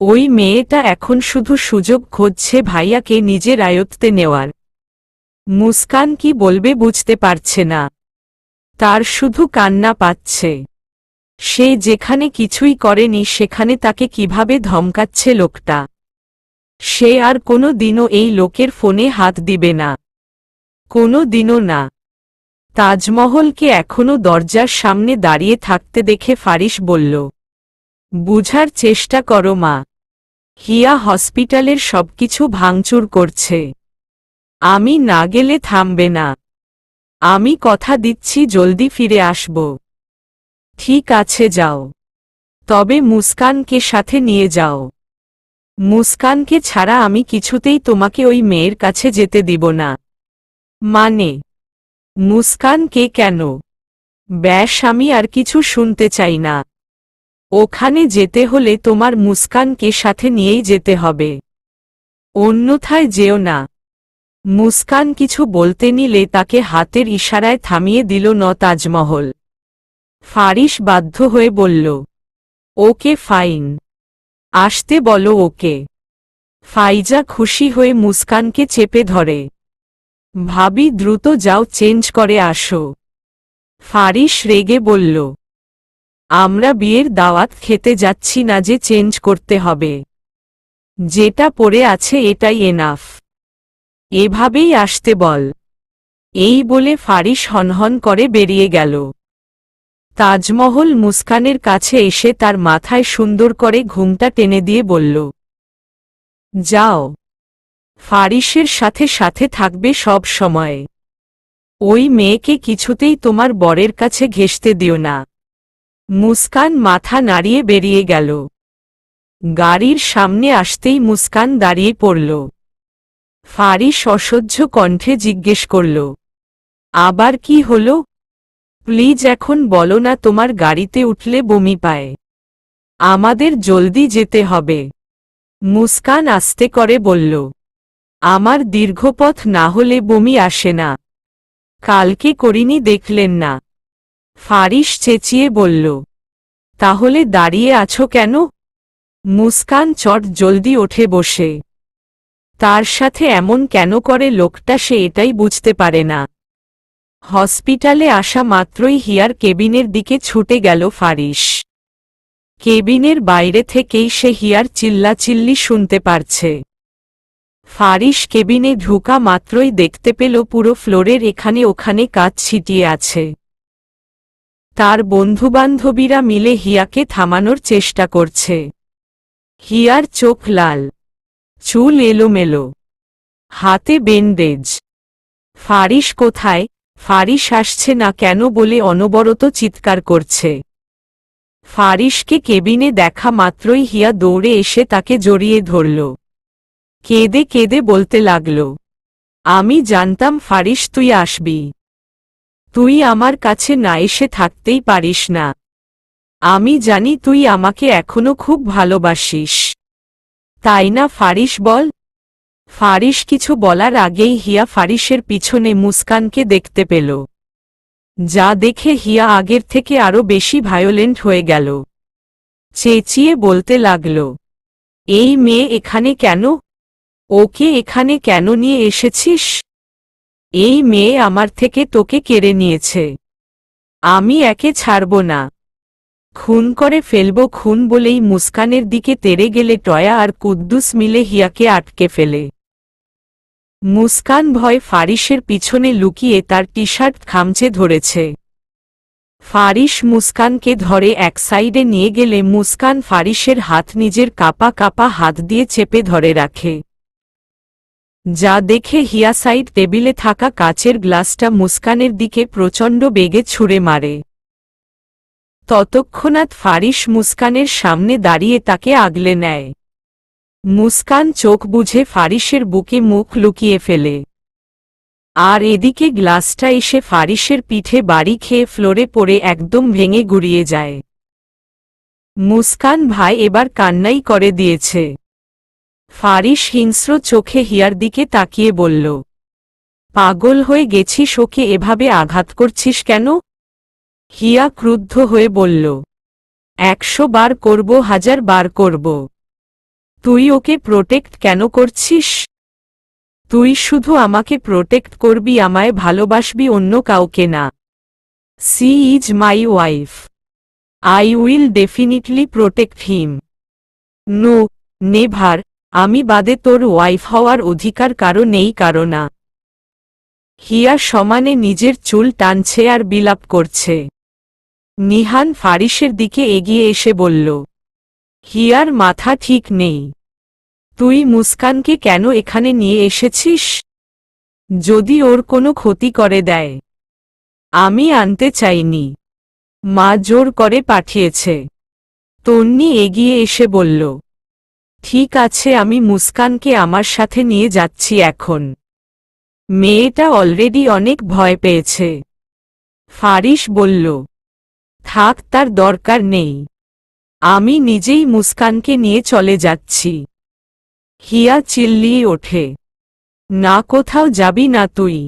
ওই মেয়েটা এখন শুধু সুযোগ খুঁজছে ভাইয়াকে নিজের আয়ত্তে নেওয়ার। মুস্কান কি বলবে বুঝতে পারছে না। তার শুধু কান্না পাচ্ছে। সে যেখানে কিছুই করেনি সেখানে তাকে কিভাবে ধমকাচ্ছে লোকটা। সে আর কোনো দিনও এই লোকের ফোনে হাত দিবে না। কোনো দিনও না। তাজমহলকে এখনো দরজার সামনে দাঁড়িয়ে থাকতে দেখে ফারিস বলল, বুঝার চেষ্টা করো মা। হিয়া হসপিটালের সবকিছু ভাঙচুর করছে। আমি না গেলে থামবে না। আমি কথা দিচ্ছি জলদি ফিরে আসব। ঠিক আছে যাও। তবে মুস্কানকে সাথে নিয়ে যাও। মুস্কানকে ছাড়া আমি কিছুতেই তোমাকে ওই মেয়ের কাছে যেতে দিব না। মানে? মুস্কানকে কেন? ব্যাস আমি আর কিছু শুনতে চাই না। ওখানে যেতে হলে তোমার মুস্কানকে সাথে নিয়েই যেতে হবে। অন্যথায় যেও না। মুস্কান কিছু বলতে নিলে তাকে হাতের ইশারায় থামিয়ে দিল তাজমহল। ফারিস বাধ্য হয়ে বলল, ওকে ফাইন। আসতে বলো ওকে। ফাইজা খুশি হয়ে মুস্কানকে চেপে ধরে। ভাবি দ্রুত যাও চেঞ্জ করে আসো। ফারিস রেগে বলল, আমরা বিয়ের দাওয়াত খেতে যাচ্ছি না যে চেঞ্জ করতে হবে। যেটা পড়ে আছে এটাই এনাফ। এভাবেই আসতে বল। এই বলে ফারিস হনহন করে বেরিয়ে গেল। তাজমহল মুস্কানের কাছে এসে তার মাথায় সুন্দর করে ঘুমটা টেনে দিয়ে বলল, যাও। ফারিসের সাথে সাথে থাকবে সব সময়। ওই মেয়েকে কিছুতেই তোমার বরের কাছে ঘেঁষতে দিও না। মুস্কান মাথা নাড়িয়ে বেরিয়ে গেল। গাড়ির সামনে আসতেই মুস্কান দাঁড়িয়ে পড়ল। ফারিস অসহ্য কণ্ঠে জিজ্ঞেস করল, আবার কি হলো? প্লিজ এখন বলো না তোমার গাড়িতে উঠলে বমি পায়। আমাদের জলদি যেতে হবে। মুস্কান আস্তে করে বলল, আমার দীর্ঘপথ না হলে বমি আসে না। কালকে করিনি দেখলেন না? ফারিস চেঁচিয়ে বলল, তাহলে দাঁড়িয়ে আছো কেন? মুস্কান চট জলদি ওঠে বসে। তার সাথে এমন কেন করে লোকটা সে এটাই বুঝতে পারে না। হসপিটালে আসা মাত্রই হিয়ার কেবিনের দিকে ছুটে গেল ফারিস। কেবিনের বাইরে থেকেই সে হিয়ার চিল্লাচিল্লি শুনতে পারছে। ফারিস কেবিনে ঢোকা মাত্রই দেখতে পেল পুরো ফ্লোরের এখানে ওখানে কাচ ছিটিয়ে আছে। তার বন্ধুবান্ধবীরা মিলে হিয়াকে থামানোর চেষ্টা করছে। হিয়ার চোখ লাল, চুল এলোমেলো, হাতে ব্যান্ডেজ। ফারিস কোথায়, ফারিস আসছে না কেন বলে অনবরত চিৎকার করছে। ফারিসকে কেবিনে দেখা মাত্রই হিয়া দৌড়ে এসে তাকে জড়িয়ে ধরল। কেঁদে কেঁদে বলতে লাগল, আমি জানতাম ফারিস তুই আসবি। তুই আমার কাছে না এসে থাকতেই পারিস না। আমি জানি তুই আমাকে এখনো খুব ভালোবাসিস, তাই না ফারিস বল। ফারিস কিছু বলার আগেই হিয়া ফারিসের পিছনে মুস্কানকে দেখতে পেল, যা দেখে হিয়া আগের থেকে আরো বেশি ভায়োলেন্ট হয়ে গেল। চেঁচিয়ে বলতে লাগল, এই মেয়ে এখানে কেন? ওকে এখানে কেন নিয়ে এসেছিস? এই মেয়ে আমার থেকে তোকে কেড়ে নিয়েছে, আমি একে ছাড়ব না, খুন করে ফেলব। খুন বলেই মুস্কানের দিকে তেড়ে গেলে টয়া আর কুদ্দুস মিলে হিয়াকে আটকে ফেলে। মুস্কান ভয় ফারিসের পিছনে লুকিয়ে তার টি শার্ট খামচে ধরেছে। ফারিস মুস্কানকে ধরে এক সাইডে নিয়ে গেলে মুস্কান ফারিসের হাত নিজের কাপা কাপা হাত দিয়ে চেপে ধরে রাখে, যা দেখে হিয়া সাইড টেবিলে থাকা কাচের গ্লাসটা মুস্কানের দিকে প্রচণ্ড বেগে ছুঁড়ে মারে। ততক্ষণাৎ ফারিস মুস্কানের সামনে দাঁড়িয়ে তাকে আগলে নেয়। মুস্কান চোখ বুঝে ফারিসের বুকে মুখ লুকিয়ে ফেলে, আর এদিকে গ্লাসটা এসে ফারিসের পিঠে বাড়ি খেয়ে ফ্লোরে পড়ে একদম ভেঙে গুড়িয়ে যায়। মুস্কান ভাই এবার কান্নাই করে দিয়েছে। ফারিস হিংস্র চোখে হিয়ার দিকে তাকিয়ে বলল, পাগল হয়ে গেছিস, ওকে এভাবে আঘাত করছিস কেন? হিয়া ক্রুদ্ধ হয়ে বলল, 100 বার করব, 1000 বার করব। তুই ওকে প্রোটেক্ট কেন করছিস? তুই শুধু আমাকে প্রোটেক্ট করবি, আমায় ভালোবাসবি, অন্য কাউকে না। She is my wife, I will definitely protect him. No, never, আমি বাদে তোর ওয়াইফ হওয়ার অধিকার কারো নেই, কারো না। হিয়া সমানে নিজের চুল টানছে আর বিলাপ করছে। নিহান ফারিসের দিকে এগিয়ে এসে বলল, হিয়ার মাথা ঠিক নেই, তুই মুস্কানকে কেন এখানে নিয়ে এসেছিস? যদি ওর কোনো ক্ষতি করে দেয়। আমি আনতে চাইনি, মা জোর করে পাঠিয়েছে। তন্নি এগিয়ে এসে বলল, ঠিক আছে, আমি মুস্কানকে আমার সাথে নিয়ে যাচ্ছি এখন। মেয়েটা অলরেডি অনেক ভয় পেয়েছে। ফারিস বলল, থাক, তার দরকার নেই, আমি নিজেই মুস্কানকে নিয়ে চলে যাচ্ছি। হিয়া চিল্লিয়ে ওঠে, না, কোথাও যাবি না তুই।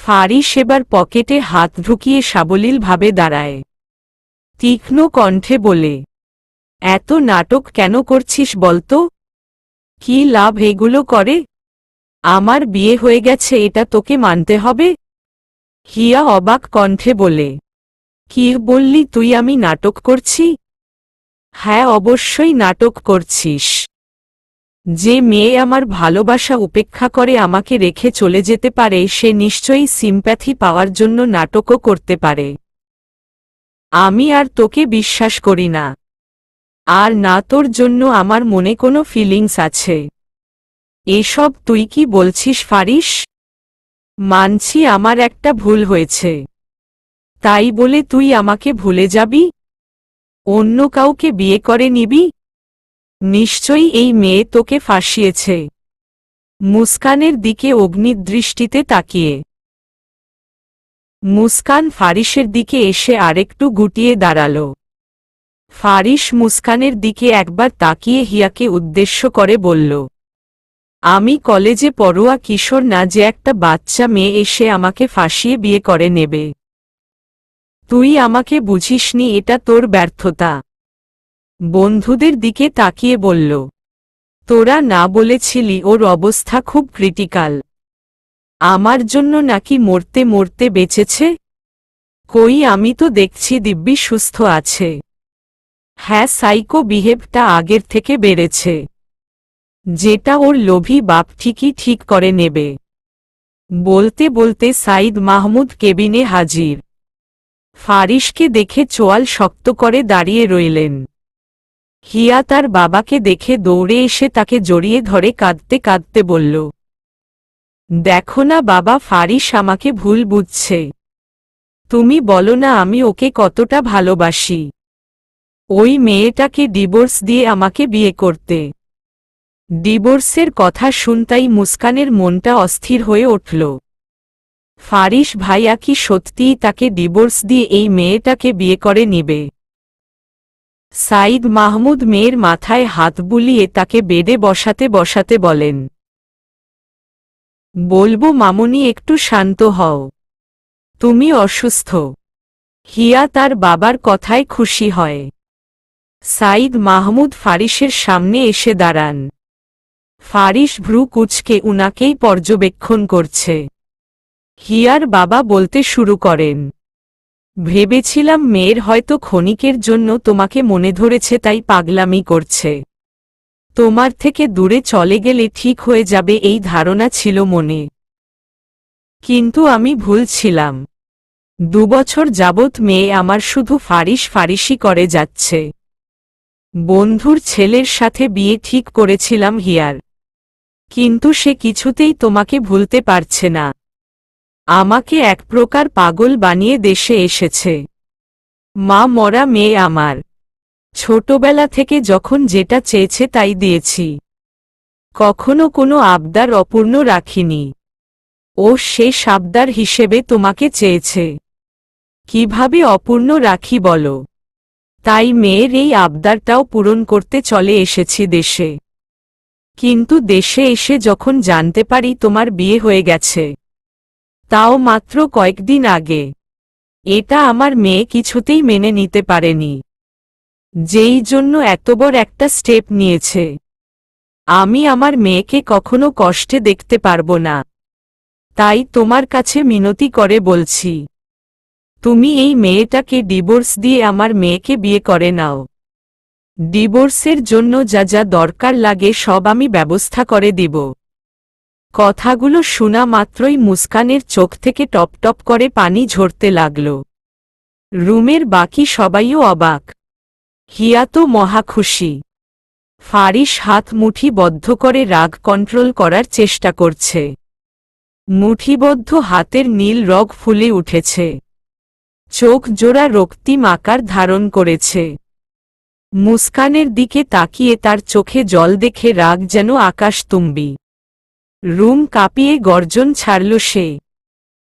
ফারিস এবার পকেটে হাত ঢুকিয়ে সাবলীলভাবে দাঁড়ায়, তীক্ষ্ণ কণ্ঠে বলে, এত নাটক কেন করছিস বলতো? কি লাভ এগুলো করে? আমার বিয়ে হয়ে গেছে, এটা তোকে মানতে হবে? হিয়া অবাক কণ্ঠে বলে, কি বললি তুই? আমি নাটক করছি? হ্যাঁ, অবশ্যই নাটক করছিস। যে মেয়ে আমার ভালোবাসা উপেক্ষা করে আমাকে রেখে চলে যেতে পারে, সে নিশ্চয়ই সিম্প্যাথি পাওয়ার জন্য নাটকও করতে পারে। আমি আর তোকে বিশ্বাস করি না, আর না তোর জন্য আমার মনে কোনো ফিলিংস আছে। এসব তুই কি বলছিস ফারিস? মানছি আমার একটা ভুল হয়েছে, তাই বলে তুই আমাকে ভুলে যাবি? অন্য কাউকে বিয়ে করে নিবি? নিশ্চয়ই এই মেয়ে তোকে ফাঁসিয়েছে। মুস্কানের দিকে অগ্নিদৃষ্টিতে তাকিয়ে মুস্কান ফারিসের দিকে এসে আরেকটু গুটিয়ে দাঁড়াল। ফারিস মুস্কানের দিকে একবার তাকিয়ে হিয়াকে উদ্দেশ্য করে বলল, আমি কলেজে পড়ুয়া কিশোর না যে একটা বাচ্চা মেয়ে এসে আমাকে ফাঁসিয়ে বিয়ে করে নেবে। তুই আমাকে বুঝিসনি, এটা তোর ব্যর্থতা। বন্ধুদের দিকে তাকিয়ে বলল, তোরা না বলেছিলি ওর অবস্থা খুব ক্রিটিক্যাল? আমার জন্য নাকি মরতে মরতে বেঁচেছে? কই, আমি তো দেখছি দিব্যি সুস্থ আছে। হ্যাঁ, সাইকো বিহেভটা আগের থেকে বেড়েছে। যেটা ওর লোভী বাপ ঠিকই ঠিক করে নেবে। বলতে বলতে সাইদ মাহমুদ কেবিনে হাজির। ফারিসকে দেখে চোয়াল শক্ত করে দাঁড়িয়ে রইলেন। হিয়া তার বাবাকে দেখে দৌড়ে এসে তাকে জড়িয়ে ধরে কাঁদতে কাঁদতে বলল, দেখো না বাবা, ফারিস আমাকে ভুল বুঝছে। তুমি বলো না আমি ওকে কতটা ভালোবাসি। ওই মেয়েটাকে ডিভোর্স দিয়ে আমাকে বিয়ে করতে। ডিভোর্সের কথা শুনতাই মুস্কানের মনটা অস্থির হয়ে উঠল। ফারিস ভাইয়া কি সত্যিই তাকে ডিভোর্স দিয়ে এই মেয়েটাকে বিয়ে করে নিবে? সাইদ মাহমুদ মেয়ের মাথায় হাত বুলিয়ে তাকে বেডে বসাতে বসাতে বলেন, বলবো মামুনি একটু শান্ত হও, তুমি অসুস্থ। হিয়া তার বাবার কথায় খুশি হয়। সাইদ মাহমুদ ফারিসের সামনে এসে দাঁড়ান। ফারিস ভ্রু কুঁচকে উনাকেই পর্যবেক্ষণ করছে। হিয়ার বাবা বলতে শুরু করেন, ভেবেছিলাম মেয়ের হয়তো ক্ষণিকের জন্য তোমাকে মনে ধরেছে তাই পাগলামি করছে। তোমার থেকে দূরে চলে গেলে ঠিক হয়ে যাবে এই ধারণা ছিল মনে। কিন্তু আমি ভুল ছিলাম। 2 বছর যাবৎ মেয়ে আমার শুধু ফারিস ফারিসি করে যাচ্ছে। বন্ধুর ছেলের সাথে বিয়ে ঠিক করেছিলাম হিয়ার, কিন্তু সে কিছুতেই তোমাকে ভুলতে পারছে না। আমাকে এক প্রকার পাগল বানিয়ে দেশে এসেছে। মা মরা মেয়ে আমার। ছোটবেলা থেকে যখন যেটা চেয়েছে তাই দিয়েছি। কখনো কোনো আবদার অপূর্ণ রাখিনি। ও শেষ আবদার হিসেবে তোমাকে চেয়েছে। কিভাবে অপূর্ণ রাখি বলো? তাই মেয়ের এই আবদারটাও পূরণ করতে চলে এসেছি দেশে। কিন্তু দেশে এসে যখন জানতে পারি তোমার বিয়ে হয়ে গেছে, তাও মাত্র কয়েকদিন আগে, এটা আমার মেয়ে কিছুতেই মেনে নিতে পারেনি। যেই জন্য এত বড় একটা স্টেপ নিয়েছে। আমি আমার মেয়েকে কখনো কষ্টে দেখতে পারবো না। তাই তোমার কাছে মিনতি করে বলছি, তুমি এই মেয়েটাকে ডিভোর্স দিয়ে আমার মেয়েকে বিয়ে করে নাও। ডিভোর্সের জন্য যা যা দরকার লাগে সব আমি ব্যবস্থা করে দিব। কথাগুলো শোনা মাত্রই মুস্কানের চোখ থেকে টপ টপ করে পানি ঝরতে লাগল। রুমের বাকি সবাইও অবাক। হিয়া তো মহা খুশি। ফারিস হাত মুঠিবদ্ধ করে রাগ কন্ট্রোল করার চেষ্টা করছে। মুঠিবদ্ধ হাতের নীল রগ ফুলে উঠেছে। চোখ জোড়া রক্তিম আকার ধারণ করেছে। মুস্কানের দিকে তাকিয়ে তার চোখে জল দেখে রাগ যেন আকাশতুম্বী। রুম কাঁপিয়ে গর্জন ছাড়ল সে,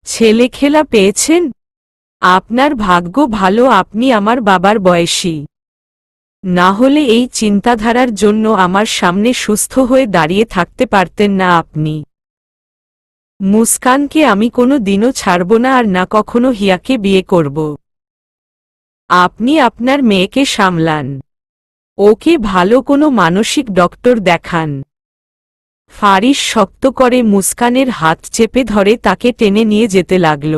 ছেলেখেলা পেয়েছেন? আপনার ভাগ্য ভালো আপনি আমার বাবার বয়সী। না হলে এই চিন্তাধারার জন্য আমার সামনে সুস্থ হয়ে দাঁড়িয়ে থাকতে পারতেন না আপনি। মুস্কানকে আমি কোনো দিনও ছাড়ব না, আর না কখনো হিয়াকে বিয়ে করব। আপনি আপনার মেয়েকে সামলান। ওকে ভালো কোনো মানসিক ডক্টর দেখান। ফারিস শক্ত করে মুস্কানের হাত চেপে ধরে তাকে টেনে নিয়ে যেতে লাগল।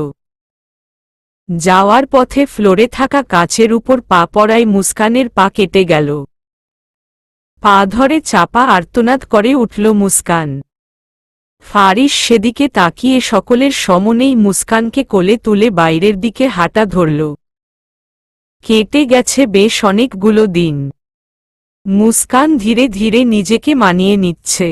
যাওয়ার পথে ফ্লোরে থাকা কাচের উপর পা পড়ায় মুস্কানের পা কেটে গেল। পা ধরে চাপা আর্তনাদ করে উঠল মুস্কান। ফারিস সেদিকে তাকিয়ে সকলের সমনেই মুস্কানকে কোলে তুলে বাইরের দিকে হাঁটা ধরল। কেটে গেছে বেশ অনেকগুলো দিন। মুস্কান ধীরে ধীরে নিজেকে মানিয়ে নিচ্ছে।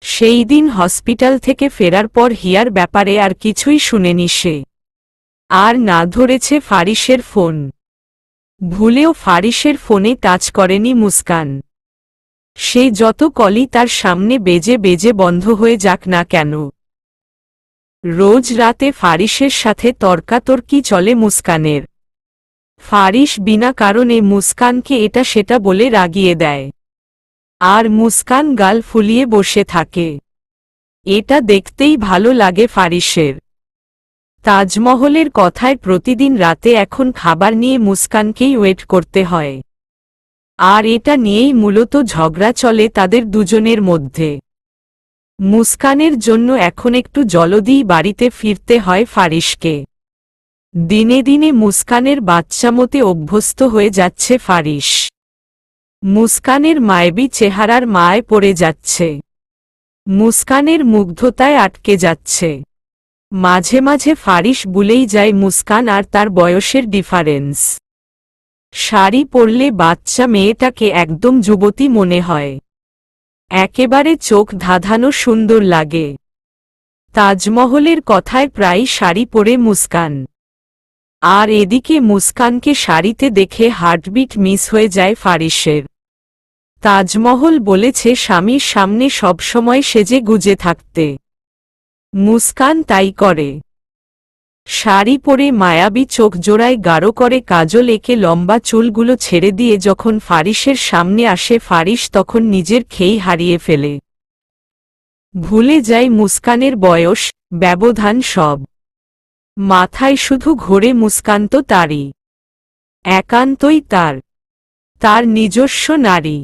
সেই দিন হসপিটাল থেকে ফেরার পর হিয়ার ব্যাপারে আর কিছুই শুনেনি সে। আর না ধরেছে ফারিসের ফোন। ভুলেও ফারিসের ফোনে টাচ করেনি মুস্কান। সে যত কলই তার সামনে বেজে বেজে বন্ধ হয়ে যাক না কেন। রোজ রাতে ফারিসের সাথে তর্কাতর্কি চলে মুস্কানের। ফারিস বিনা কারণে মুস্কানকে এটা সেটা বলে রাগিয়ে দেয়। আর মুস্কান গাল ফুলিয়ে বসে থাকে। এটা দেখতেই ভালো লাগে ফারিসের। তাজমহলের কথায় প্রতিদিন রাতে এখন খাবার নিয়ে মুস্কানকেই ওয়েট করতে হয়। আর এটা নিয়েই মূলত ঝগড়া চলে তাদের দুজনের মধ্যে। মুস্কানের জন্য এখন একটু জলদিই বাড়িতে ফিরতে হয় ফারিসকে। দিনে দিনে মুস্কানের বাচ্চামতে অভ্যস্ত হয়ে যাচ্ছে ফারিস। মুস্কানের মায়াবী চেহারার মায় পড়ে যাচ্ছে। মুস্কানের মুগ্ধতায় আটকে যাচ্ছে। মাঝে মাঝে ফারিস ভুলেই যায় মুস্কান আর তার বয়সের ডিফারেন্স। শাড়ি পরলে বাচ্চা মেয়েটাকে একদম যুবতী মনে হয়। একেবারে চোখ ধাঁধানো সুন্দর লাগে। তাজমহলের কথায় প্রায় শাড়ি পরে মুস্কান। আর এদিকে মুস্কানকে শাড়িতে দেখে হার্টবিট মিস হয়ে যায় ফারিসের। তাজমহল বলেছে স্বামীর সামনে সবসময় সেজে গুজে থাকতে। মুস্কান তাই করে। শাড়ি পরে মায়াবী চোখ জোড়ায় গাঢ় করে কাজল এঁকে লম্বা চুলগুলো ছেড়ে দিয়ে যখন ফারিসের সামনে আসে ফারিস তখন নিজের খেই হারিয়ে ফেলে। ভুলে যায় মুস্কানের বয়স, ব্যবধান সব। মাথায় শুধু ঘোরে মুস্কান তো তারই, একান্তই তার, তার নিজস্ব নারী,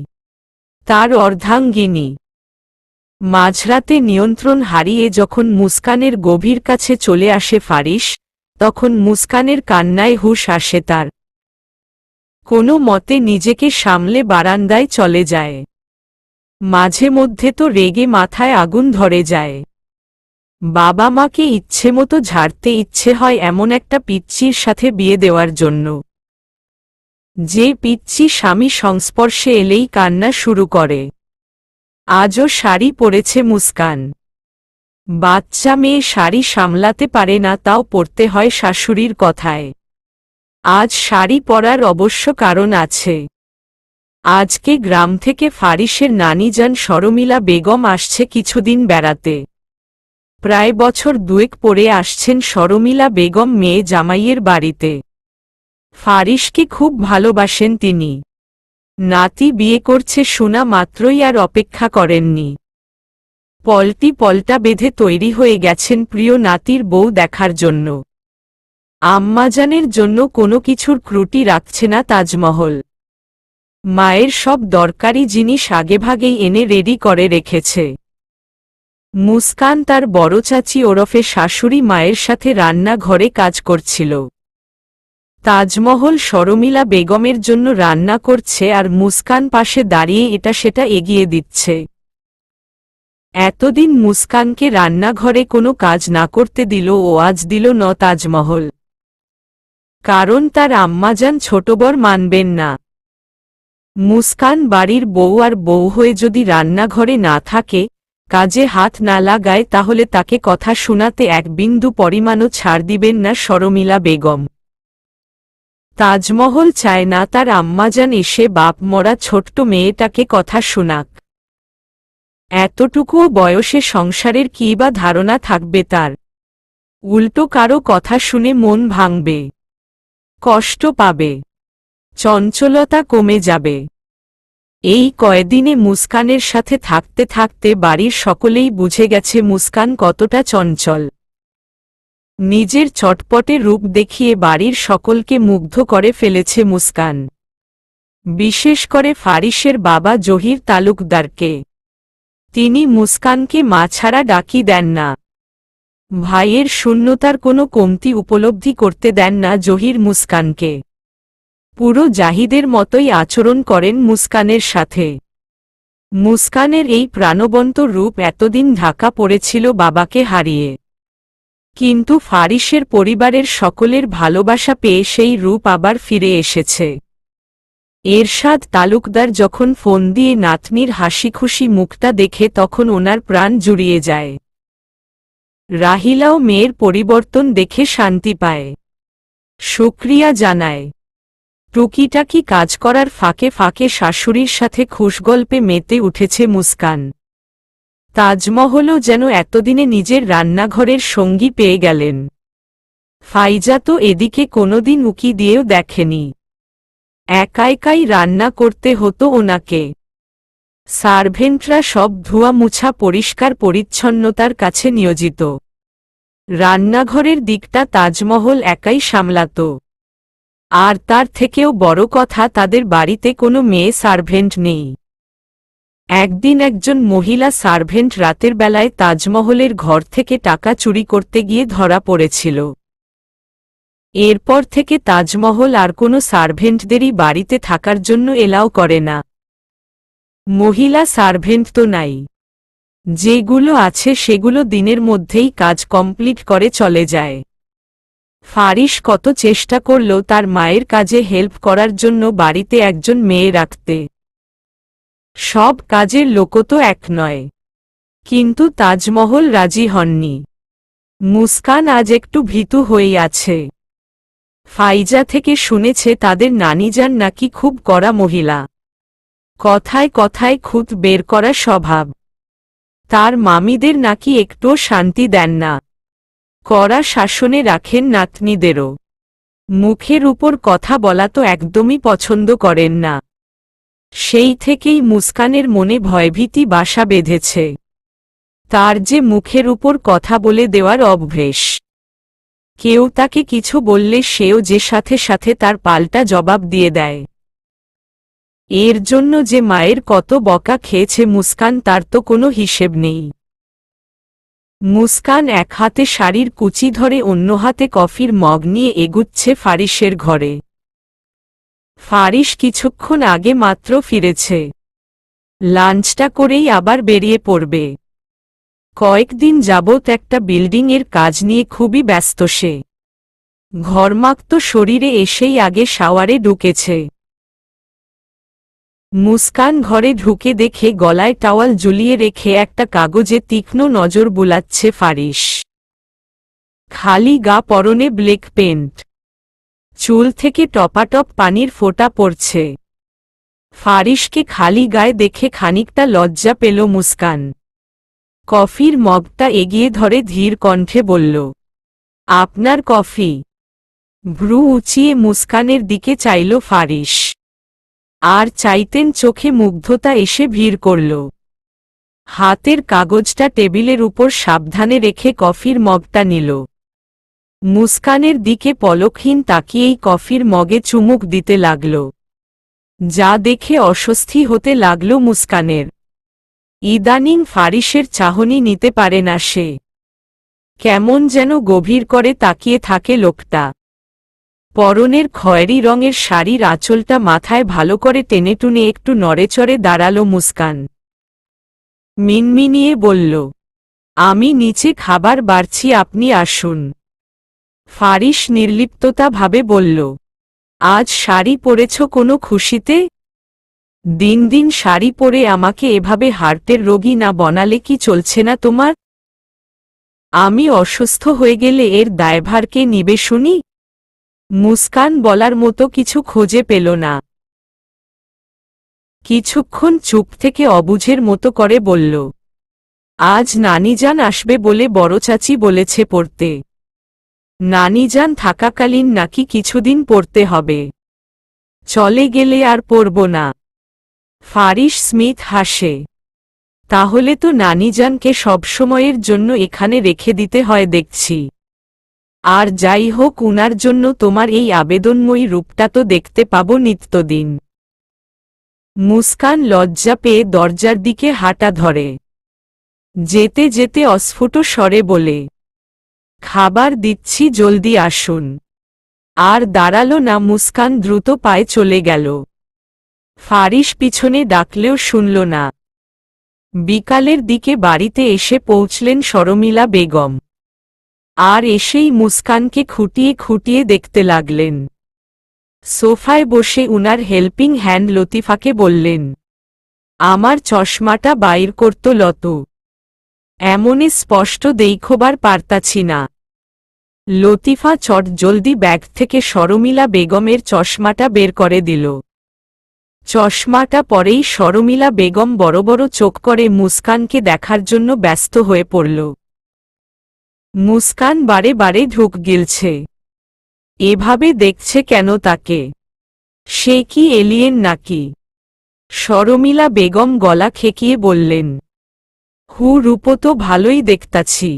তার অর্ধাঙ্গিনী। মাঝরাতে নিয়ন্ত্রণ হারিয়ে যখন মুস্কানের গভীর কাছে চলে আসে ফারিস, তখন মুস্কানের কান্নায় হুঁশ আসে তার। কোনো মতে নিজেকে সামলে বারান্দায় চলে যায়। মাঝে মধ্যে তো রেগে মাথায় আগুন ধরে যায়। বাবা মাকে ইচ্ছেমতো ঝাড়তে ইচ্ছে হয় এমন একটা পিচ্চির সাথে বিয়ে দেওয়ার জন্য, যে পিচ্চি স্বামী সংস্পর্শে এলেই কান্না শুরু করে। আজও শাড়ি পরেছে মুস্কান। বাচ্চা মেয়ে শাড়ি সামলাতে পারে না, তাও পরতে হয় শাশুড়ির কথায়। আজ শাড়ি পরার অবশ্য কারণ আছে। আজকে গ্রাম থেকে ফারিসের নানিজান শর্মিলা বেগম আসছে কিছুদিন বেড়াতে। প্রায় বছর দুয়েক পরে আসছেন শর্মিলা বেগম মেয়ে জামাইয়ের বাড়িতে। ফারিসকে খুব ভালোবাসেন তিনি। নাতি বিয়ে করছে শোনা মাত্রই আর অপেক্ষা করেননি। পলটি পলটা বেঁধে তৈরি হয়ে গেছেন প্রিয় নাতির বউ দেখার জন্য। আম্মাজানের জন্য কোনো কিছুর ত্রুটি রাখছে না তাজমহল। মায়ের সব দরকারি জিনিস আগেভাগেই এনে রেডি করে রেখেছে। মুস্কান তার বড় চাচি ওরফে শাশুড়ি মায়ের সাথে রান্নাঘরে কাজ করছিল। তাজমহল শর্মিলা বেগমের জন্য রান্না করছে আর মুস্কান পাশে দাঁড়িয়ে এটা সেটা এগিয়ে দিচ্ছে। এতদিন মুস্কানকে রান্নাঘরে কোনো কাজ না করতে দিল ও আজ দিল ন তাজমহল। কারণ তার আম্মাজান ছোটবর মানবেন না। মুস্কান বাড়ির বউ আর বউ হয়ে যদি রান্নাঘরে না থাকে, কাজে হাত না লাগায়, তাহলে তাকে কথা শোনাতে এক বিন্দু পরিমাণও ছাড় দিবেন না শর্মিলা বেগম। তাজমহল চায় না তার আম্মাজান এসে বাপ মরা ছোট্ট মেয়েটাকে কথা শোনাক। এতটুকুও বয়সে সংসারের কী বা ধারণা থাকবে তার। উল্টো কারো কথা শুনে মন ভাঙবে, কষ্ট পাবে, চঞ্চলতা কমে যাবে। এই কয়েকদিনে মুস্কানের সাথে থাকতে থাকতে বাড়ির সকলেই বুঝে গেছে মুস্কান কতটা চঞ্চল। নিজের চটপটে রূপ দেখিয়ে বাড়ির সকলকে মুগ্ধ করে ফেলেছে মুস্কান। বিশেষ করে ফারিসের বাবা জহির তালুকদারকে। তিনি মুস্কানকে মা ছাড়া ডাকি দেন না। ভাইয়ের শূন্যতার কোনো কমতি উপলব্ধি করতে দেন না জহির মুস্কানকে। পুরো জাহিদের মতোই আচরণ করেন মুস্কানের সাথে। মুস্কানের এই প্রাণবন্ত রূপ এতদিন ঢাকা পড়েছিল বাবাকে হারিয়ে। কিন্তু ফারিসের পরিবারের সকলের ভালোবাসা পেয়ে সেই রূপ আবার ফিরে এসেছে। এরশাদ তালুকদার যখন ফোন দিয়ে নাতনির হাসিখুশি মুখটা দেখে তখন ওনার প্রাণ জুড়িয়ে যায়। রাহিলাও মেয়ের পরিবর্তন দেখে শান্তি পায়, শুকরিয়া জানায়। টুকিটাকি কাজ করার ফাঁকে ফাঁকে শাশুড়ির সাথে খুশগল্পে মেতে উঠেছে মুস্কান। তাজমহলও যেন এতদিনে নিজের রান্নাঘরের সঙ্গী পেয়ে গেলেন। ফাইজা তো এদিকে কোনোদিন উকি দিয়েও দেখেনি। একা একাই রান্না করতে হতো ওনাকে। সার্ভেন্টরা সব ধোয়া মুছা পরিষ্কার পরিচ্ছন্নতার কাছে নিয়োজিত। রান্নাঘরের দিকটা তাজমহল একাই সামলাত। আর তার থেকেও বড় কথা, তাদের বাড়িতে কোনো মেয়ে সার্ভেন্ট নেই। একদিন একজন মহিলা সার্ভেন্ট রাতের বেলায় তাজমহলের ঘর থেকে টাকা চুরি করতে গিয়ে ধরা পড়েছিল। এরপর থেকে তাজমহল আর কোনো সার্ভেন্টদেরই বাড়িতে থাকার জন্য এলাও করে না। মহিলা সার্ভেন্ট তো নাই, যেগুলো আছে সেগুলো দিনের মধ্যেই কাজ কমপ্লিট করে চলে যায়। ফারিস কত চেষ্টা করল তার মায়ের কাজে হেল্প করার জন্য বাড়িতে একজন মেয়ে রাখতে। সব কাজের লোকও তো এক নয়, কিন্তু তাজমহল রাজি হননি। মুস্কান আজ একটু ভীতু হয়েই আছে। ফাইজা থেকে শুনেছে তাদের নানিজান নাকি খুব কড়া মহিলা, কথায় কথায় খুঁত বের করা স্বভাব। তার মামিদের নাকি একটুও শান্তি দেন না, কড়া শাসনে রাখেন নাতনিদেরও। মুখের উপর কথা বলা তো একদমই পছন্দ করেন না। সেই থেকেই মুস্কানের মনে ভয়ভীতি বাসা বেঁধেছে। তার যে মুখের উপর কথা বলে দেওয়ার অভ্যেস। কেউ তাকে কিছু বললে সেও যে সাথে সাথে তার পাল্টা জবাব দিয়ে দেয়। এর জন্য যে মায়ের কত বকা খেয়েছে মুস্কান, তার তো কোনো হিসেব নেই। মুস্কান এক হাতে শাড়ির কুচি ধরে অন্য হাতে কফির মগ নিয়ে এগুচ্ছে ফারিসের ঘরে। ফারিস কিছুক্ষণ আগে মাত্র ফিরেছে, লাঞ্চটা করেই আবার বেরিয়ে পড়বে। কয়েকদিন যাবৎ একটা বিল্ডিংয়ের কাজ নিয়ে খুবই ব্যস্ত সে। ঘর্মাক্ত শরীরে এসেই আগে শাওয়ারে ঢুকেছে। মুস্কান ঘরে ঢুকে দেখে গলায় টাওয়াল ঝুলিয়ে রেখে একটা কাগজে তীক্ষ্ণ নজর বুলাচ্ছে ফারিস। খালি গা, পরনে ব্ল্যাক পেন্ট, চুল থেকে টপাটপ পানির ফোঁটা পড়ছে। ফারিসকে খালি গায়ে দেখে খানিকটা লজ্জা পেল মুস্কান। কফির মগটা এগিয়ে ধরে ধীর কণ্ঠে বলল, আপনার কফি। ভ্রু উঁচিয়ে মুস্কানের দিকে চাইল ফারিস, আর চাইতেন চোখে মুগ্ধতা এসে ভিড় করল। হাতের কাগজটা টেবিলের উপর সাবধানে রেখে কফির মগটা নিল। মুস্কানের দিকে পলকহীন তাকিয়েই কফির মগে চুমুক দিতে লাগল, যা দেখে অস্বস্তি হতে লাগল মুস্কানের। ইদানিং ফারিসের চাহনি নিতে পারে না সে। কেমন যেন গভীর করে তাকিয়ে থাকে লোকটা। পরনের খয়েরি রঙের শাড়ির আঁচলটা মাথায় ভালো করে টেনেটুনে একটু নড়েচড়ে দাঁড়ালো মুস্কান। মিনমিনিয়ে বলল, আমি নিচে খাবার বাড়ছি, আপনি আসুন। ফারিস নির্লিপ্ততা ভাবে বলল, আজ শাড়ি পরেছ কোনো খুশিতে? দিন দিন শাড়ি পরে আমাকে এভাবে হার্টের রোগী না বনালে কি চলছে না তোমার? আমি অসুস্থ হয়ে গেলে এর দায়ভার কে নিবে শুনি? মুস্কান বলার মতো কিছু খুঁজে পেল না। কিছুক্ষণ চুপ থেকে অবুঝের মতো করে বলল, আজ নানিজান আসবে বলে বড় চাচি বলেছে পড়তে। নানিজান থাকাকালীন নাকি কিছুদিন পড়তে হবে, চলে গেলে আর পড়ব না। ফারিস স্মিথ হাসে, তাহলে তো নানিজানকে সবসময়ের জন্য এখানে রেখে দিতে হয় দেখছি। আর যাই হোক, উনার জন্য তোমার এই আবেদনময়ী রূপটা তো দেখতে পাবো নিত্যদিন। মুস্কান লজ্জা পেয়ে দরজার দিকে হাঁটা ধরে, যেতে যেতে অস্ফুট স্বরে বলে, খাবার দিচ্ছি, জলদি আসুন। আর দাঁড়ালো না, মুস্কান দ্রুত পায়ে চলে গেল। ফারিস পিছনে ডাকলেও শুনল না। বিকালের দিকে বাড়িতে এসে পৌঁছলেন শর্মিলা বেগম, আর এসেই মুস্কানকে খুঁটিয়ে খুঁটিয়ে দেখতে লাগলেন। সোফায় বসে উনার হেল্পিং হ্যান্ড লতিফাকে বললেন, আমার চশমাটা বাইর করত লত, এমনে স্পষ্ট দেইখবার পারতাছি না। লতিফা চট জলদি ব্যাগ থেকে শর্মিলা বেগমের চশমাটা বের করে দিল। চশমাটা পরেই শর্মিলা বেগম বড় বড় চোখ করে মুস্কানকে দেখার জন্য ব্যস্ত হয়ে পড়ল। মুস্কান বারে বারে ঢুক গিলছে। এভাবে দেখছে কেন তাকে? সে কি এলিয়েন নাকি? শর্মিলা বেগম গলা খেকিয়ে বললেন, হু, রূপ তো ভালোই দেখতাছি,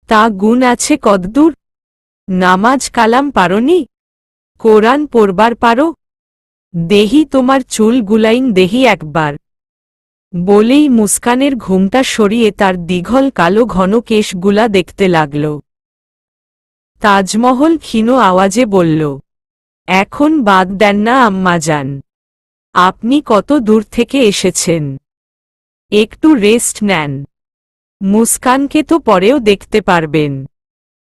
তা গুণ আছে কদ্দূর? নামাজ কালাম পারোনি? কোরআন পড়বার পারো? দেহি তোমার চুল গুলাইন দেহি একবার। বলেই মুস্কানের ঘুমটা সরিয়ে তার দীঘল কালো ঘন কেশগুলা দেখতে লাগল। তাজমহল ক্ষীণ আওয়াজে বলল, এখন বাদ দেন না আম্মাজান। আপনি কত দূর থেকে এসেছেন, একটু রেস্ট নেন। মুস্কানকে তো পরেও দেখতে পারবেন,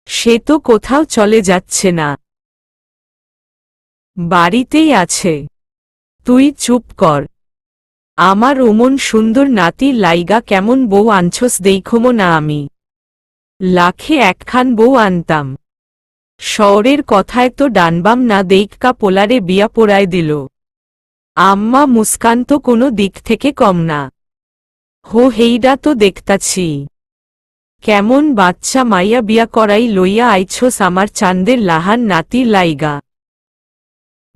সে তো কোথাও চলে যাচ্ছে না, বাড়িতেই আছে। তুই চুপ কর। আমার ওমন সুন্দর নাতি লাইগা কেমন বউ আনছস দেইখমো না আমি। লাখে একখান বউ আনতাম। শহরের কথায় তো ডানবাম না দেইকা পোলারে বিয়া পোড়ায় দিল। আম্মা মুস্কান তো কোনো দিক থেকে কম না। হো হেইডা তো দেখতাছি। কেমন বাচ্চা মাইয়া বিয়া করাই লইয়া আইছস আমার চাঁদের লাহান নাতির লাইগা।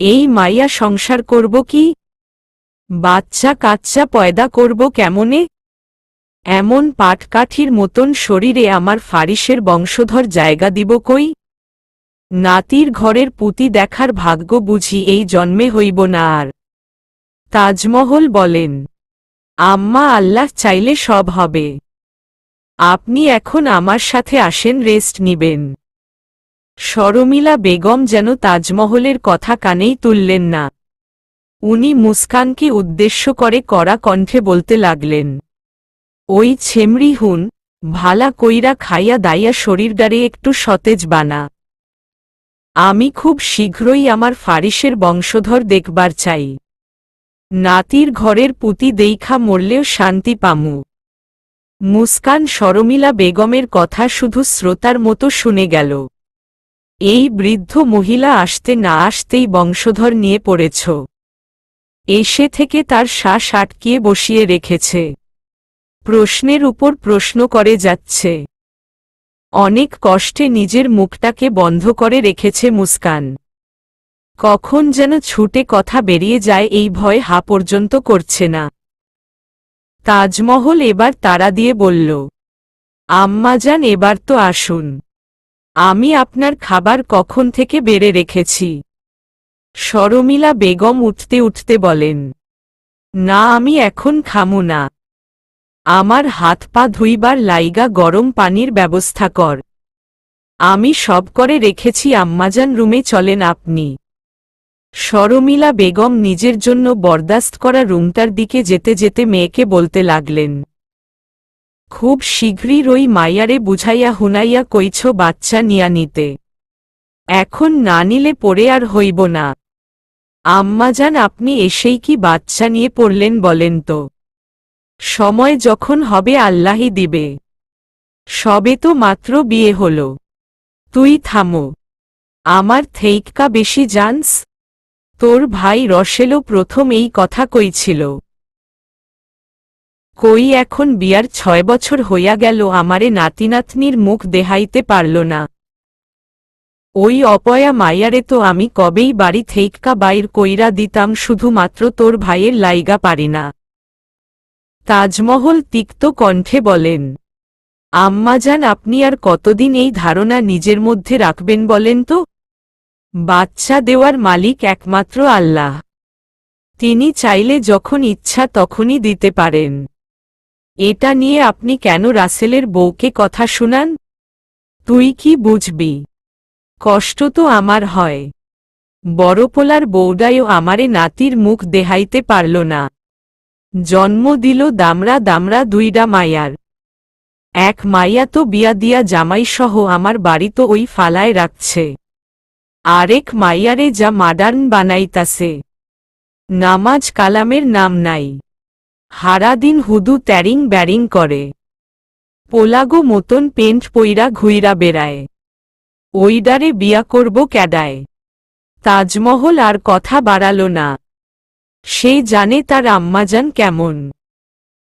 এই মাইয়া সংসার করব কি? বাচ্চা কাচ্চা পয়দা করব কেমনে? এমন পাটকাঠির মতন শরীরে আমার ফারিসের বংশধর জায়গা দিব কই? নাতির ঘরের পুতি দেখার ভাগ্য বুঝি এই জন্মে হইব না আর। তাজমহল বলেন, আম্মা আল্লাহ চাইলে সব হবে। আপনি এখন আমার সাথে আসেন, রেস্ট নিবেন। শর্মিলা বেগম যেন তাজমহলের কথা কানেই তুললেন না। উনি মুস্কানকে উদ্দেশ্য করে কড়া কণ্ঠে বলতে লাগলেন, ওই ছেমড়ি হুন, ভালা কইরা খাইয়া দাইয়া শরীরটারে একটু সতেজ বানা। আমি খুব শীঘ্রই আমার ফারিসের বংশধর দেখবার চাই। নাতির ঘরের পুতি দেইখা মরলেও শান্তি পামু। মুস্কান শর্মিলা বেগমের কথা শুধু শ্রোতার মতো শুনে গেল। এই বৃদ্ধ মহিলা আসতে না আসতেই বংশধর নিয়ে পড়েছ। এসে থেকে তার শ্বাস আটকিয়ে বসিয়ে রেখেছে। প্রশ্নের উপর প্রশ্ন করে যাচ্ছে। অনেক কষ্টে নিজের মুখটাকে বন্ধ করে রেখেছে মুস্কান। কখন যেন ছুটে কথা বেরিয়ে যায় এই ভয় হা পর্যন্ত করছে না। তাজমহল এবার তাড়া দিয়ে বলল, আম্মাজান এবার তো আসুন। আমি আপনার খাবার কখন থেকে বেড়ে রেখেছি। শর্মিলা বেগম উঠতে উঠতে বলেন, না আমি এখন খামু না। আমার হাত পা ধুইবার লাইগা গরম পানির ব্যবস্থা কর। আমি সব করে রেখেছি আম্মাজান, রুমে চলেন আপনি। শর্মিলা বেগম নিজের জন্য বরদাস্ত করা রুমটার দিকে যেতে যেতে মেয়েকে বলতে লাগলেন, খুব শীঘ্রই ওই মাইয়ারে বুঝাইয়া হুনাইয়া কইছ বাচ্চা নিয়া নিতে। এখন না নিলে পড়ে আর হইব না। আম্মাজান আপনি এসেই কি বাচ্চা নিয়ে পড়লেন বলেন তো? সময় যখন হবে আল্লাহই দিবে। সবে তো মাত্র বিয়ে হল। তুই থামো। আমার থেইকা বেশি জানস? তোর ভাই রসেলও প্রথম এই কথা কইছিল। কই এখন বিয়ার 6 বছর হইয়া গেল, আমারে নাতিনাতনির মুখ দেখাইতে পারল না। ওই অপয়া মাইয়ারে তো আমি কবেই বাড়ি থেইকা বাইর কইরা দিতাম, শুধুমাত্র তোর ভাইয়ের লাইগা পারি না। তাজমহল তিক্ত কণ্ঠে বলেন, আম্মাজান আপনি আর কতদিন এই ধারণা নিজের মধ্যে রাখবেন বলেন তো? বাচ্চা দেওয়ার মালিক একমাত্র আল্লাহ। তিনি চাইলে যখন ইচ্ছা তখনই দিতে পারেন। এটা নিয়ে আপনি কেন রাসেলের বউকে কথা শুনান? তুই কি বুঝবি? কষ্ট তো আমার হয়। বড়পোলার বউডায়ও আমারে নাতির মুখ দেখাইতে পারল না। জন্ম দিল দামরা দামরা দুইডা মাইয়ার। এক মাইয়া তো বিয়া দিয়া জামাইসহ আমার বাড়ি তো ওই ফালায় রাখছে। আরেক মাইয়ারে যা মডার্ন বানাইতাছে। নামাজ কালামের নাম নাই। হারাদিন হুদু ট্যারিং ব্যারিং করে। পোলাগো মতন পেন্ট পইরা ঘুইরা বেড়ায়। ওইডারে বিয়া করব ক্যাডায়? তাজমহল আর কথা বাড়াল না। সে জানে তার আম্মাজান কেমন।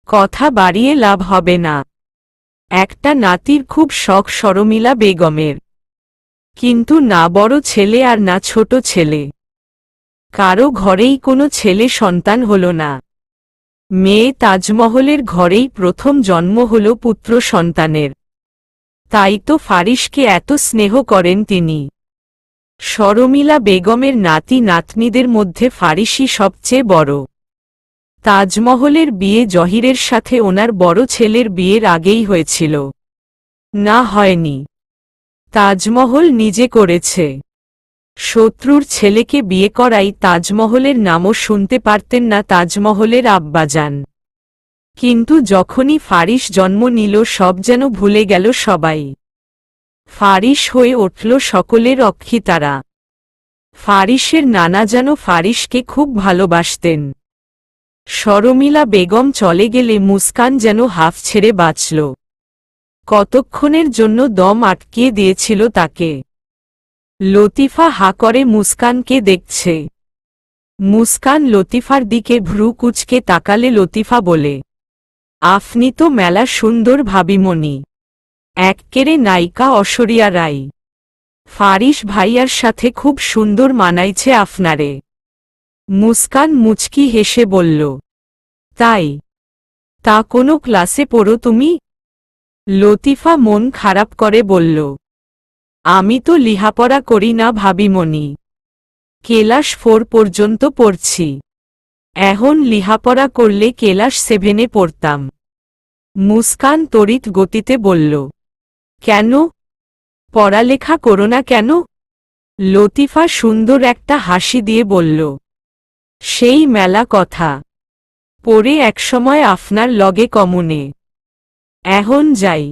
কথা বাড়িয়ে লাভ হবে না। একটা নাতির খুব শখ শর্মিলা বেগমের, কিন্তু না বড় ছেলে আর না ছোট ছেলে। কারো ঘরেই কোনো ছেলে সন্তান হল না। মেয়ে তাজমহলের ঘরেই প্রথম জন্ম হল পুত্র সন্তানের। তাই তো ফারিসকে এত স্নেহ করেন তিনি। শর্মিলা বেগমের নাতি নাতনিদের মধ্যে ফারিসই সবচেয়ে বড়। তাজমহলের বিয়ে জহিরের সাথে ওনার বড় ছেলের বিয়ের আগেই হয়েছিল। না হয়নি। তাজমহল নিজে করেছে। শত্রুর ছেলেকে বিয়ে করাই তাজমহলের নামও শুনতে পারতেন না তাজমহলের আব্বাজান। কিন্তু যখনই ফারিস জন্ম নিল সব যেন ভুলে গেল সবাই। ফারিস হয়ে উঠল সকলের অক্ষিতারা। ফারিসের নানা যেন ফারিসকে খুব ভালোবাসতেন। শর্মিলা বেগম চলে গেলে মুস্কান যেন হাফ ছেড়ে বাঁচল। কতক্ষণের জন্য দম আটকিয়ে দিয়েছিল তাকে। লতিফা হা করে মুস্কানকে দেখছে। মুস্কান লতিফার দিকে ভ্রু কুঁচকে তাকালে লতিফা বলে, আপনি তো মেলা সুন্দর ভাবিমণি, এক্কেরে নায়িকা ঐশ্বরিয়া রাই। ফারিস ভাইয়ার সাথে খুব সুন্দর মানাইছে আপনারে। মুস্কান মুচকি হেসে বলল, তাই? তা কোনো ক্লাসে পড়ো তুমি? লতিফা মন খারাপ করে বলল, আমি তো লিহাপড়া করি না ভাবিমণি, ক্লাস 4 পর্যন্ত পড়ছি। এখন লিহাপড়া করলে ক্লাস 7-এ পড়তাম। মুস্কান তড়িৎ গতিতে বলল, কেন? পড়ালেখা করো না কেন? লতিফা সুন্দর একটা হাসি দিয়ে বলল, সেই মেলা কথা, পরে একসময় আপনার লগে কমুনে। এখন যাই,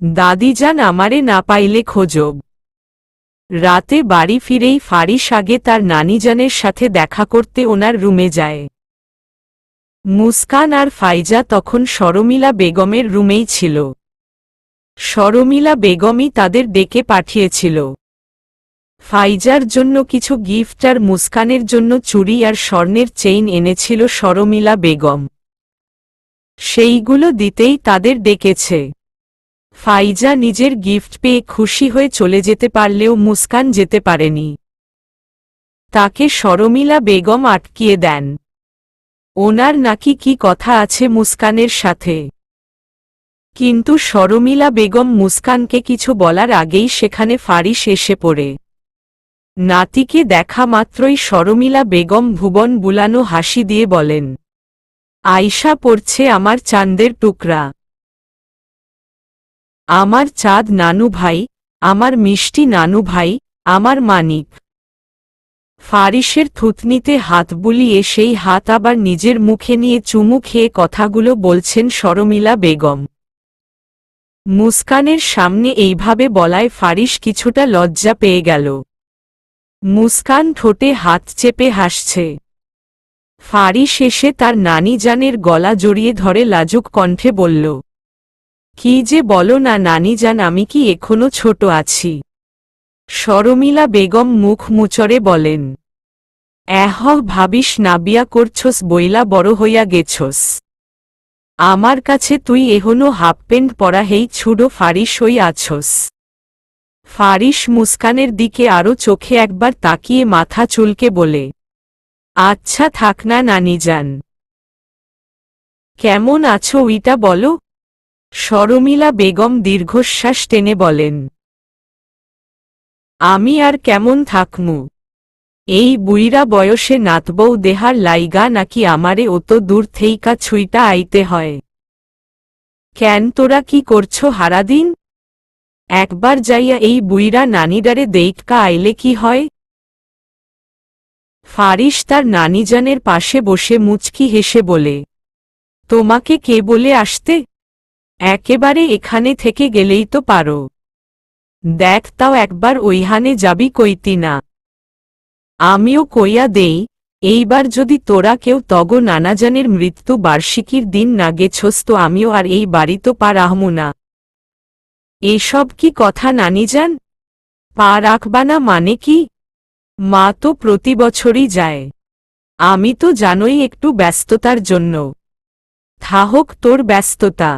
দাদিজান আমারে না পাইলে খোঁজব। রাতে বাড়ি ফিরেই ফারিস আগে তার নানিজানের সাথে দেখা করতে ওনার রুমে যায়। মুস্কান আর ফাইজা তখন শর্মিলা বেগমের রুমেই ছিল। শর্মিলা বেগমই তাদের ডেকে পাঠিয়েছিল। ফাইজার জন্য কিছু গিফট আর মুস্কানের জন্য চুড়ি আর স্বর্ণের চেইন এনেছিল শর্মিলা বেগম। সেইগুলো দিতেই তাদের ডেকেছে। ফাইজা নিজের গিফট পেয়ে খুশি হয়ে চলে যেতে পারলেও মুস্কান যেতে পারেনি। তাকে শর্মিলা বেগম আটকিয়ে দেন। ওনার নাকি কি কথা আছে মুস্কানের সাথে। কিন্তু শর্মিলা বেগম মুস্কানকে কিছু বলার আগেই সেখানে ফারিস এসে পড়ে। নাতিকে দেখা মাত্রই শর্মিলা বেগম ভুবন বুলানো হাসি দিয়ে বলেন, আয়শা পড়ছে আমার চাঁদের টুকরা, আমার চাঁদ নানু ভাই, আমার মিষ্টি নানু ভাই, আমার মানিক। ফারিসের থুতনিতে হাত বুলিয়ে সেই হাত আবার নিজের মুখে নিয়ে চুমু খেয়ে কথাগুলো বলছেন শর্মিলা বেগম। মুস্কানের সামনে এইভাবে বলায় ফারিস কিছুটা লজ্জা পেয়ে গেল। মুস্কান ঠোঁটে হাত চেপে হাসছে। ফারিস এসে তার নানিজানের গলা জড়িয়ে ধরে লাজুক কণ্ঠে বলল, কি যে বলো না নানিজান, আমি কি এখনো ছোট আছি? শর্মিলা বেগম মুখ মুচড়ে বলেন, ভাবিস না, বিয়া করছস বইলা বড় হইয়া গেছস। আমার কাছে তুই এখনো হাফ প্যান্ট পরা হেই ছুডো ফারিস হই আছস। ফারিস মুস্কানের দিকে আরো চোখে একবার তাকিয়ে মাথা চুলকে বলে, আচ্ছা থাক না নানিজান, কেমন আছো ওইটা বলো। শর্মিলা বেগম দীর্ঘশ্বাস টেনে বলেন, আমি আর কেমন থাকমু, এই বুইরা বয়সে নাতবউ দেহার লাইগা নাকি আমারে অত দূর থেইকা ছুইটা আইতে হয়। কেন তোরা কি করছো হারাদিন? একবার যাইয়া এই বুইরা নানিডারে দেইকা আইলে কি হয়? ফারিস তার নানিজানের পাশে বসে মুচকি হেসে বলে, তোমাকে কে বলে আসতে? একেবারে এখানে থেকে গেলেই তো পারো। দেখ তাও একবার ওইহানে যাবি কইতি না। আমিও কইয়া দেই, এইবার যদি তোরা কেউ তগ নানাজানের মৃত্যু বার্ষিকীর দিন না গেছস তো আমিও আর এই বাড়ি তো পা রাখমু না। এসব কি কথা নানিজান? পা রাখবা না মানে কি? মা তো প্রতি বছরই যায়। আমি তো জানোই একটু ব্যস্ততার জন্য। থাহক তোর ব্যস্ততা,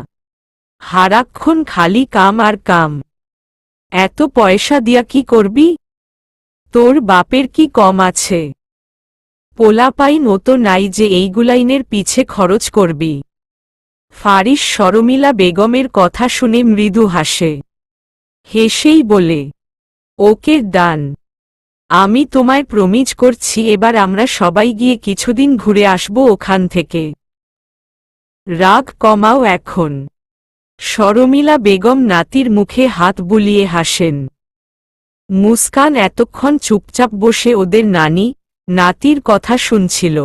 হারাক্ষণ খালি কাম আর কাম। এত পয়সা দিয়া কি করবি? তোর বাপের কি কম আছে? পোলাপাইন ও তো নাই যে এইগুলাইনের পিছে খরচ করবি। ফারিস শর্মিলা বেগমের কথা শুনে মৃদু হাসে। হেসেই বলে, ওকে ডান, আমি তোমায় প্রমিজ করছি এবার আমরা সবাই গিয়ে কিছুদিন ঘুরে আসব ওখান থেকে। রাগ কমাও এখন। শর্মিলা বেগম নাতির মুখে হাত বুলিয়ে হাসেন। মুস্কান এতক্ষণ চুপচাপ বসে ওদের নানি নাতির কথা শুনছিল।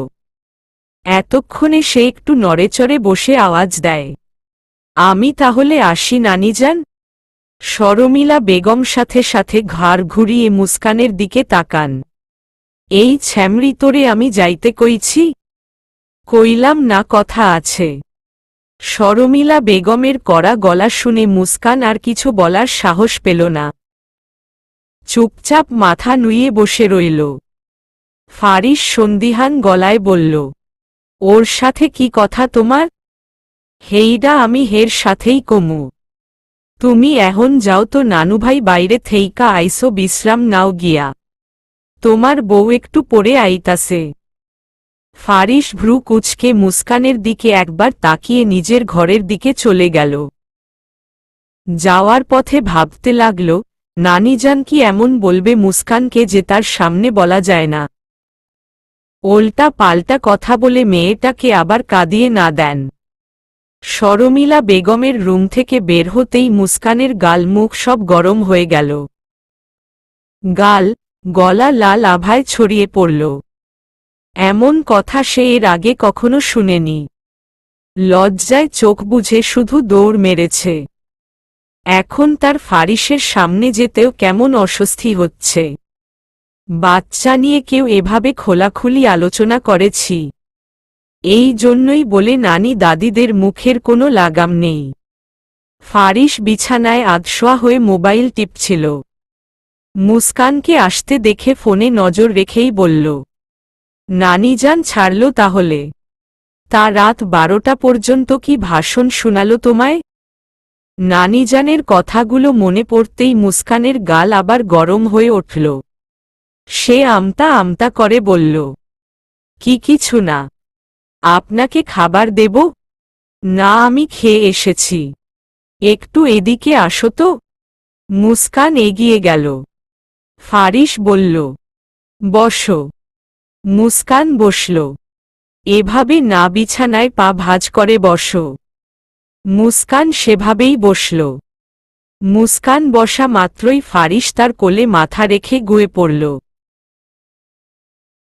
এতক্ষণে সে একটু নড়েচড়ে বসে আওয়াজ দেয়, আমি তাহলে আসি নানিজান। শর্মিলা বেগম সাথে সাথে ঘাড় ঘুরিয়ে মুস্কানের দিকে তাকান। এই ছ্যামড়ি তোরে আমি যাইতে কইছি? কইলাম না কথা আছে। শর্মিলা বেগমের কড়া গলা শুনে মুস্কান আর কিছু বলার সাহস পেল না। চুপচাপ মাথা নুইয়ে বসে রইল। ফারিস সন্দিহান গলায় বলল, ওর সাথে কি কথা তোমার? হেইডা আমি হের সাথেই কমু। তুমি এখন যাও তো নানুভাই বাইরে থেইকা আইসো, বিশ্রাম নাও গিয়া। তোমার বউ একটু পরে আইতাছে। ফারিস ভ্রু কুচকে মুস্কানের দিকে একবার তাকিয়ে নিজের ঘরের দিকে চলে গেল। যাওয়ার পথে ভাবতে লাগল, নানিজান কি এমন বলবে মুস্কানকে যে তার সামনে বলা যায় না। উল্টা পাল্টা কথা বলে মেয়েটাকে আবার কাঁদিয়ে না দেন। শর্মিলা বেগমের রুম থেকে বের হতেই মুস্কানের গাল মুখ সব গরম হয়ে গেল। গাল গলা লাল আভায় ছড়িয়ে পড়ল। এমন কথা সে এর আগে কখনো শুনেনি। লজ্জায় চোখ বুজে শুধু দৌড় মেরেছে। এখন তার ফারিসের সামনে যেতেও কেমন অস্বস্তি হচ্ছে। বাচ্চা নিয়ে কেউ এভাবে খোলাখুলি আলোচনা করেছি? এই জন্যই বলে নানি দাদিদের মুখের কোনো লাগাম নেই। ফারিস বিছানায় আধশোয়া হয়ে মোবাইল টিপছিল। মুস্কানকে আসতে দেখে ফোনে নজর রেখেই বলল, নানিজান ছাড়ল তাহলে? তা রাত 12টা পর্যন্ত কি ভাষণ শোনাল তোমায়? নানিজানের কথাগুলো মনে পড়তেই মুস্কানের গাল আবার গরম হয়ে উঠল। সে আমতা আমতা করে বলল, কিছু না। আপনাকে খাবার দেব? না, আমি খেয়ে এসেছি। একটু এদিকে আসো তো। মুস্কান এগিয়ে গেল। ফারিস বলল, বসো। মুস্কান বসল। এভাবে না, বিছানায় পা ভাঁজ করে বসো। মুস্কান সেভাবেই বসল। মুস্কান বসা মাত্রই ফারিস তার কোলে মাথা রেখে গুয়ে পড়ল।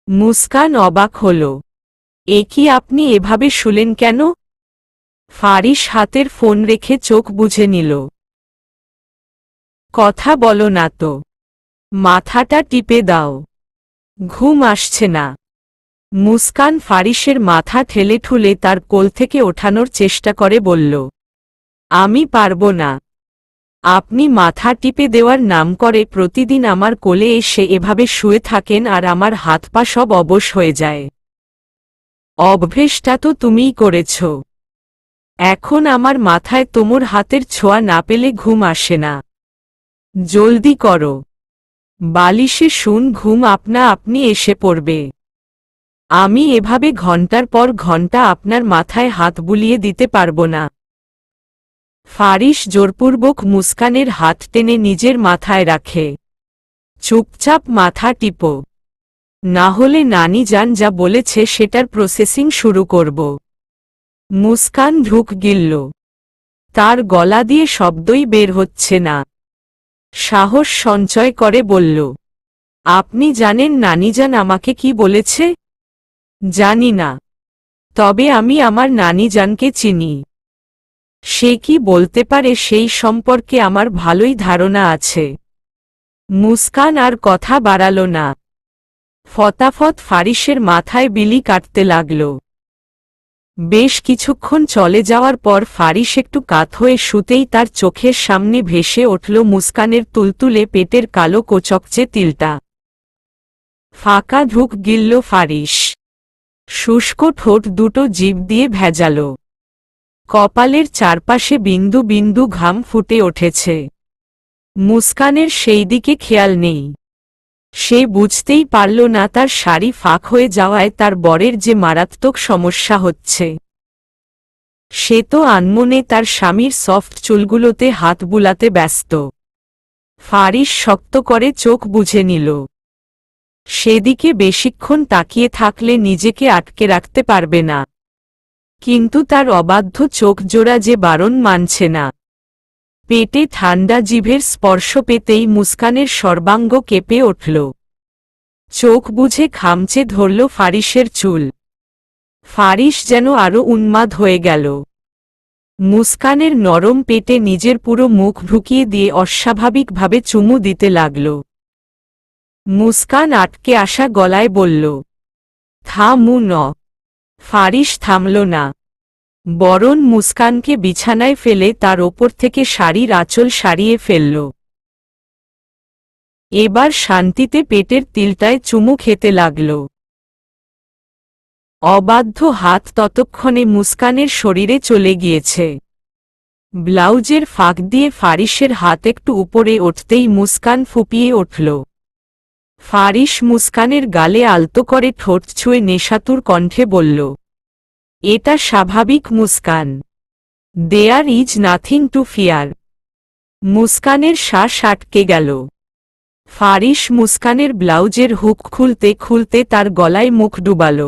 মুস্কান অবাক হল। এ কি, আপনি এভাবে শুলেন কেন? ফারিস হাতের ফোন রেখে চোখ বুজে নিল। কথা বলো না তো, মাথাটা টিপে দাও। ঘুম আসছে না। মুস্কান ফারিসের মাথা ঠেলে ঠুলে তার কোল থেকে ওঠানোর চেষ্টা করে বলল, আমি পারব না। আপনি মাথা টিপে দেওয়ার নাম করে প্রতিদিন আমার কোলে এসে এভাবে শুয়ে থাকেন আর আমার হাত পা সব অবশ হয়ে যায়। অভ্যেসটা তো তুমিই করেছ। এখন আমার মাথায় তোমার হাতের ছোঁয়া না পেলে ঘুম আসে না। জলদি করো, বালিশে শুন, ঘুম আপনা আপনি এসে পড়বে। আমি এভাবে ঘন্টার পর ঘন্টা আপনার মাথায় হাত বুলিয়ে দিতে পারব না। ফারিস জোরপূর্বক মুস্কানের হাত টেনে নিজের মাথায় রাখে। চুপচাপ মাথা টিপো, না হলে নানিজান যা বলেছে সেটার প্রসেসিং শুরু করব। মুস্কান ঢুক গিলল। তার গলা দিয়ে শব্দই বের হচ্ছে না। সাহস সঞ্চয় করে বলল, আপনি জানেন নানিজান আমাকে কি বলেছে? জানি না, তবে আমি আমার নানিজানকে চিনি। সে কি বলতে পারে সেই সম্পর্কে আমার ভালোই ধারণা আছে। মুস্কান আর কথা বাড়াল না। ফতাফত ফারিসের মাথায় বিলি কাটতে লাগল। বেশ কিছুক্ষণ চলে যাওয়ার পর ফারিস একটু কাত হয়ে শুতেই তার চোখের সামনে ভেসে উঠল মুস্কানের তুলতুলে পেটের কালো কোচকচে তিলটা। ফাঁকা ঢুক গিলল ফারিস। শুষ্ক ঠোঁট দুটো জিভ দিয়ে ভেজাল। কপালের চারপাশে বিন্দু বিন্দু ঘাম ফুটে উঠেছে। মুস্কানের সেই দিকে খেয়াল নেই। সে বুঝতেই পারল না তার শাড়ি ফাঁক হয়ে যাওয়ায় তার বরের যে মারাত্মক সমস্যা হচ্ছে। সে তো আনমনে তার স্বামীর সফট চুলগুলোতে হাত বুলাতে ব্যস্ত। ফারিস শক্ত করে চোখ বুজে নিল। সেদিকে বেশিক্ষণ তাকিয়ে থাকলে নিজেকে আটকে রাখতে পারবে না। কিন্তু তার অবাধ্য চোখ জোড়া যে বারণ মানছে না। পেটে ঠান্ডা জিভের স্পর্শ পেতেই মুস্কানের সর্বাঙ্গ কেঁপে উঠল। চোখ বুজে খামচে ধরল ফারিসের চুল। ফারিস যেন আরো উন্মাদ হয়ে গেল। মুস্কানের নরম পেটে নিজের পুরো মুখ ঢুকিয়ে দিয়ে অস্বাভাবিকভাবে চুমু দিতে লাগল। মুস্কান আটকে আসা গলায় বলল, থামু ন। ফারিস থামল না, বরং মুস্কানকে বিছানায় ফেলে তার ওপর থেকে শাড়ির আঁচল সারিয়ে ফেলল। এবার শান্তিতে পেটের তিলটায় চুমু খেতে লাগল। অবাধ্য হাত ততক্ষণে মুস্কানের শরীরে চলে গিয়েছে। ব্লাউজের ফাঁক দিয়ে ফারিসের হাত একটু উপরে উঠতেই মুস্কান ফুপিয়ে উঠল। ফারিস মুস্কানের গালে আলতো করে ঠোঁট ছুঁয়ে নেশাতুর কণ্ঠে বলল, এটা স্বাভাবিক Muskan, there is nothing to fear. মুস্কানের শ্বাস আটকে গেল। ফারিস মুস্কানের ব্লাউজের হুক খুলতে খুলতে তার গলায় মুখ ডুবাল।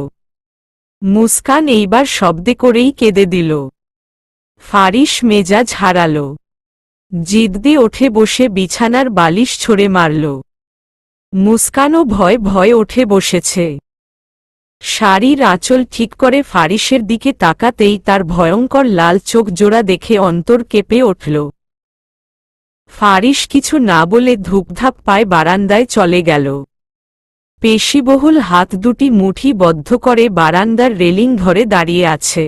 মুস্কান এইবার শব্দে করেই কেঁদে দিল। ফারিস মেজাজ হারাল। জিদ দিয়ে ওঠে বসে বিছানার বালিশ ছড়ে মারল। মুস্কানও ভয় ভয় উঠে বসেছে। শাড়ির আঁচল ঠিক করে ফারিসের দিকে তাকাতেই তার ভয়ঙ্কর লাল চোখ জোড়া দেখে অন্তর কেঁপে উঠল। ফারিস কিছু না বলে ধূপধাপ পায়ে বারান্দায় চলে গেল। পেশিবহুল হাত দুটি মুঠি বদ্ধ করে বারান্দার রেলিং ধরে দাঁড়িয়ে আছে।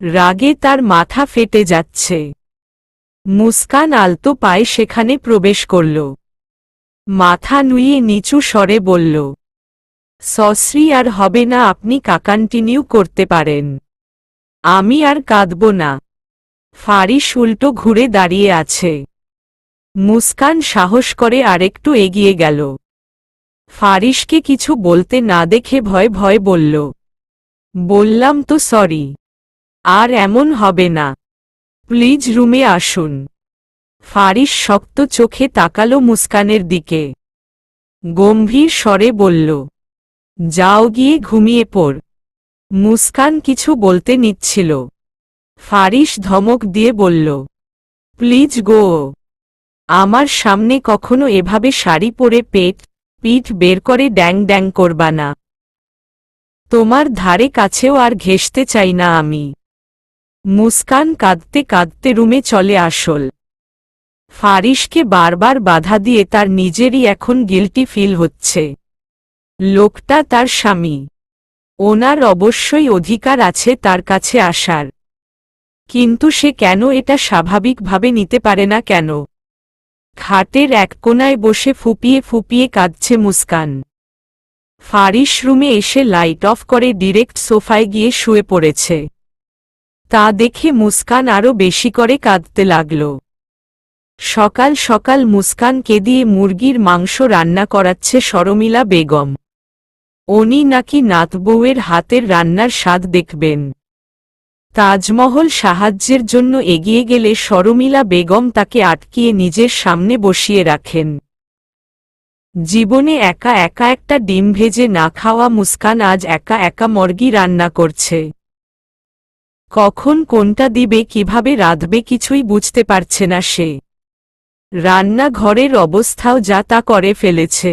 রাগে তার মাথা ফেটে যাচ্ছে। মুস্কান আলতো পায়ে সেখানে প্রবেশ করল। মাথা নুইয়ে নিচু স্বরে বলল, সসরি আর হবে না, আপনি কন্টিনিউ করতে পারেন, আমি আর কাঁদব না। ফারিস উল্টো ঘুরে দাঁড়িয়ে আছে। মুস্কান সাহস করে আরেকটু এগিয়ে গেল। ফারিসকে কিছু বলতে না দেখে ভয় ভয় বলল, বললাম তো সরি, আর এমন হবে না, প্লিজ রুমে আসুন। ফারিস শক্ত চোখে তাকালো মুস্কানের দিকে। গম্ভীর স্বরে বলল, যাও গিয়ে ঘুমিয়ে পড়। মুস্কান কিছু বলতে নিচ্ছিল। ফারিস ধমক দিয়ে বলল, প্লিজ গো, আমার সামনে কখনো এভাবে শাড়ি পরে পিঠ বের করে ড্যাং ড্যাং করবা না। তোমার ধারে কাছেও আর ঘেঁষতে চাই না আমি। মুস্কান কাঁদতে কাঁদতে রুমে চলে আসল। ফারিসকে বারবার বাধা দিয়ে তার নিজেরই এখন গিল্টি ফিল হচ্ছে। লোকটা তার স্বামী, ওনার অবশ্যই অধিকার আছে তার কাছে আসার, কিন্তু সে কেন এটা স্বাভাবিকভাবে নিতে পারে না কেন? খাটের এক কোনায় বসে ফুপিয়ে ফুপিয়ে কাঁদছে মুস্কান। ফারিস রুমে এসে লাইট অফ করে ডিরেক্ট সোফায় গিয়ে শুয়ে পড়েছে। তা দেখে মুস্কান আরও বেশি করে কাঁদতে লাগল। সকাল সকাল মুস্কানকে দিয়ে মুরগির মাংস রান্না করাচ্ছে শর্মিলা বেগম। উনি নাকি নাতবউয়ের হাতের রান্নার স্বাদ দেখবেন। তাজমহল সাহায্যের জন্য এগিয়ে গেলে শর্মিলা বেগম তাকে আটকিয়ে নিজের সামনে বসিয়ে রাখেন। জীবনে একা একা একটা ডিম ভেজে না খাওয়া মুস্কান আজ একা একা মুরগি রান্না করছে। কখন কোনটা দিবে, কিভাবে রাঁধবে কিছুই বুঝতে পারছে না সে। রান্নাঘরের অবস্থাও যা তা করে ফেলেছে।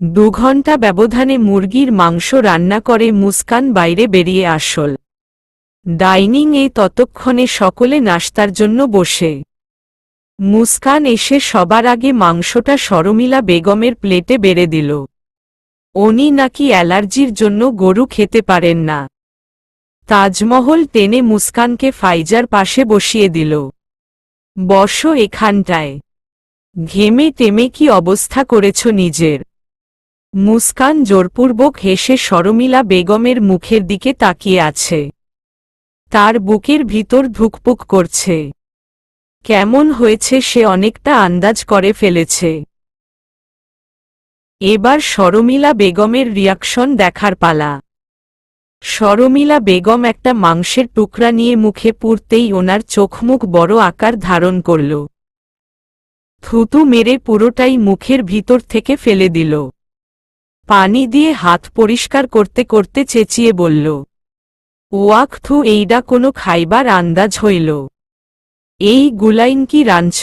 2 ঘন্টা ব্যবধানে মুরগির মাংস রান্না করে মুস্কান বাইরে বেরিয়ে আসল। ডাইনিংয়ে ততক্ষণে সকলে নাশতার জন্য বসে। মুস্কান এসে সবার আগে মাংসটা শর্মিলা বেগমের প্লেটে বেড়ে দিল। উনি নাকি অ্যালার্জির জন্য গরু খেতে পারেন না। তাজমহল টেনে মুস্কানকে ফাইজার পাশে বসিয়ে দিল। বসো এখানটায়, ঘেমে টেমে কি অবস্থা করেছ নিজের। মুস্কান জোরপূর্বক হেসে শর্মিলা বেগমের মুখের দিকে তাকিয়ে আছে। তার বুকের ভিতর ধুকপুক করছে। কেমন হয়েছে সে অনেকটা আন্দাজ করে ফেলেছে। এবার শর্মিলা বেগমের রিয়াকশন দেখার পালা। শর্মিলা বেগম একটা মাংসের টুকরা নিয়ে মুখে পুরতেই ওনার চোখমুখ বড় আকার ধারণ করল। থুতু মেরে পুরোটাই মুখের ভিতর থেকে ফেলে দিল। পানি দিয়ে হাত পরিষ্কার করতে করতে চেঁচিয়ে বলল, ওয়াক থু, এইডা কোনো খাইবার আন্দাজ হইল? এই গুলাইন কি রাঁধছ?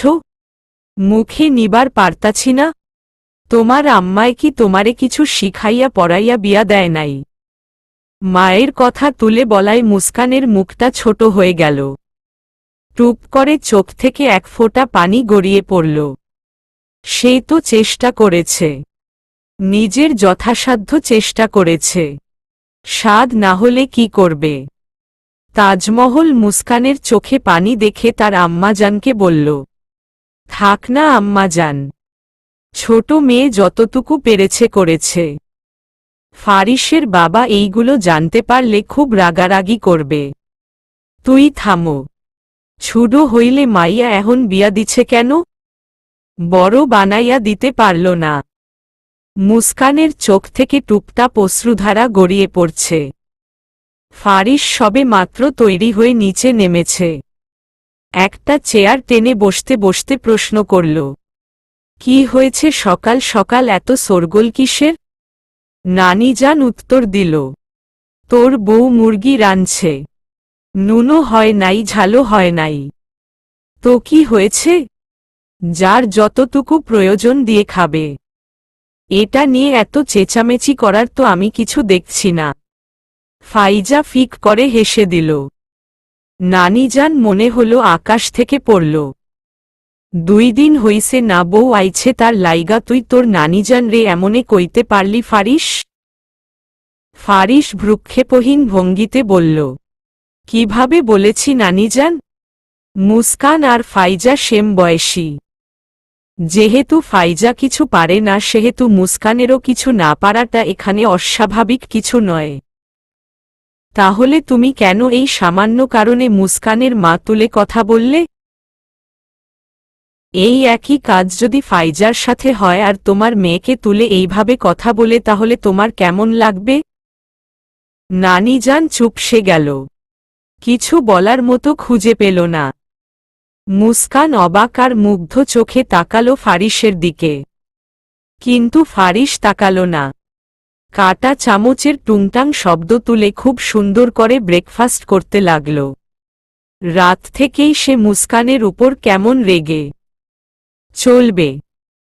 মুখে নিবার পারতাছি না। তোমার আম্মায় কি তোমারে কিছু শিখাইয়া পড়াইয়া বিয়া দেয় নাই? মায়ের কথা তুলে বলায় মুস্কানের মুখটা ছোট হয়ে গেল। টুপ করে চোখ থেকে এক ফোঁটা পানি গড়িয়ে পড়ল। সে তো চেষ্টা করেছে, নিজের যথাসাধ্য চেষ্টা করেছে। স্বাদ না হলে কি করবে? তাজমহল মুস্কানের চোখে পানি দেখে তার আম্মাজানকে বলল, থাক না আম্মাজান, ছোট মেয়ে যতটুকু পেরেছে করেছে। ফারিসের বাবা এইগুলো জানতে পারলে খুব রাগারাগি করবে। তুই থামো। ছুডো হইলে মাইয়া এখন বিয়া দিছে কেন? বড় বানাইয়া দিতে পারল না। মুস্কানের চোখ থেকে টুপটাপ অশ্রুধারা গড়িয়ে পড়ছে। ফারিস সবে মাত্র তৈরি হয়ে নিচে নেমেছে। একটা চেয়ার টেনে বসতে বসতে প্রশ্ন করল, কি হয়েছে সকাল সকাল এত শোরগোল কিসের? নানিজান উত্তর দিল, তোর বউ মুরগি রাঁধছে, নুনও হয় নাই ঝালও হয় নাই। তো কি হয়েছে? যার যতটুকু প্রয়োজন দিয়ে খাবে। এটা নিয়ে এত চেঁচামেচি করার তো আমি কিছু দেখছি না। ফাইজা ফিক করে হেসে দিল। নানিজান মনে হলো আকাশ থেকে পড়ল। 2 দিন হইছে না বউ আইছে তার লাইগা তুই তোর নানিজান রে এমনে কইতে পারলি ফারিস? ফারিস ভ্রুক্ষেপহীন ভঙ্গিতে বলল, কিভাবে বলেছি নানিজান? মুস্কান আর ফাইজা সেম বয়সী। যেহেতু ফাইজা কিছু পারে না সেহেতু মুস্কানেরও কিছু না পারাটা এখানে অস্বাভাবিক কিছু নয়। তাহলে তুমি কেন এই সামান্য কারণে মুস্কানের মা তুলে কথা বললে? এই একই কাজ যদি ফাইজার সাথে হয় আর তোমার মেয়েকে তুলে এইভাবে কথা বলে তাহলে তোমার কেমন লাগবে? নানিজান চুপসে গেল। কিছু বলার মতো খুঁজে পেল না। মুস্কান অবাক আর মুগ্ধ চোখে তাকালো ফারিসের দিকে। কিন্তু ফারিস তাকালো না। কাটা চামচের টুংটাং শব্দ তুলে খুব সুন্দর করে ব্রেকফাস্ট করতে লাগল। রাত থেকেই সে মুস্কানের উপর কেমন রেগে। চলবে।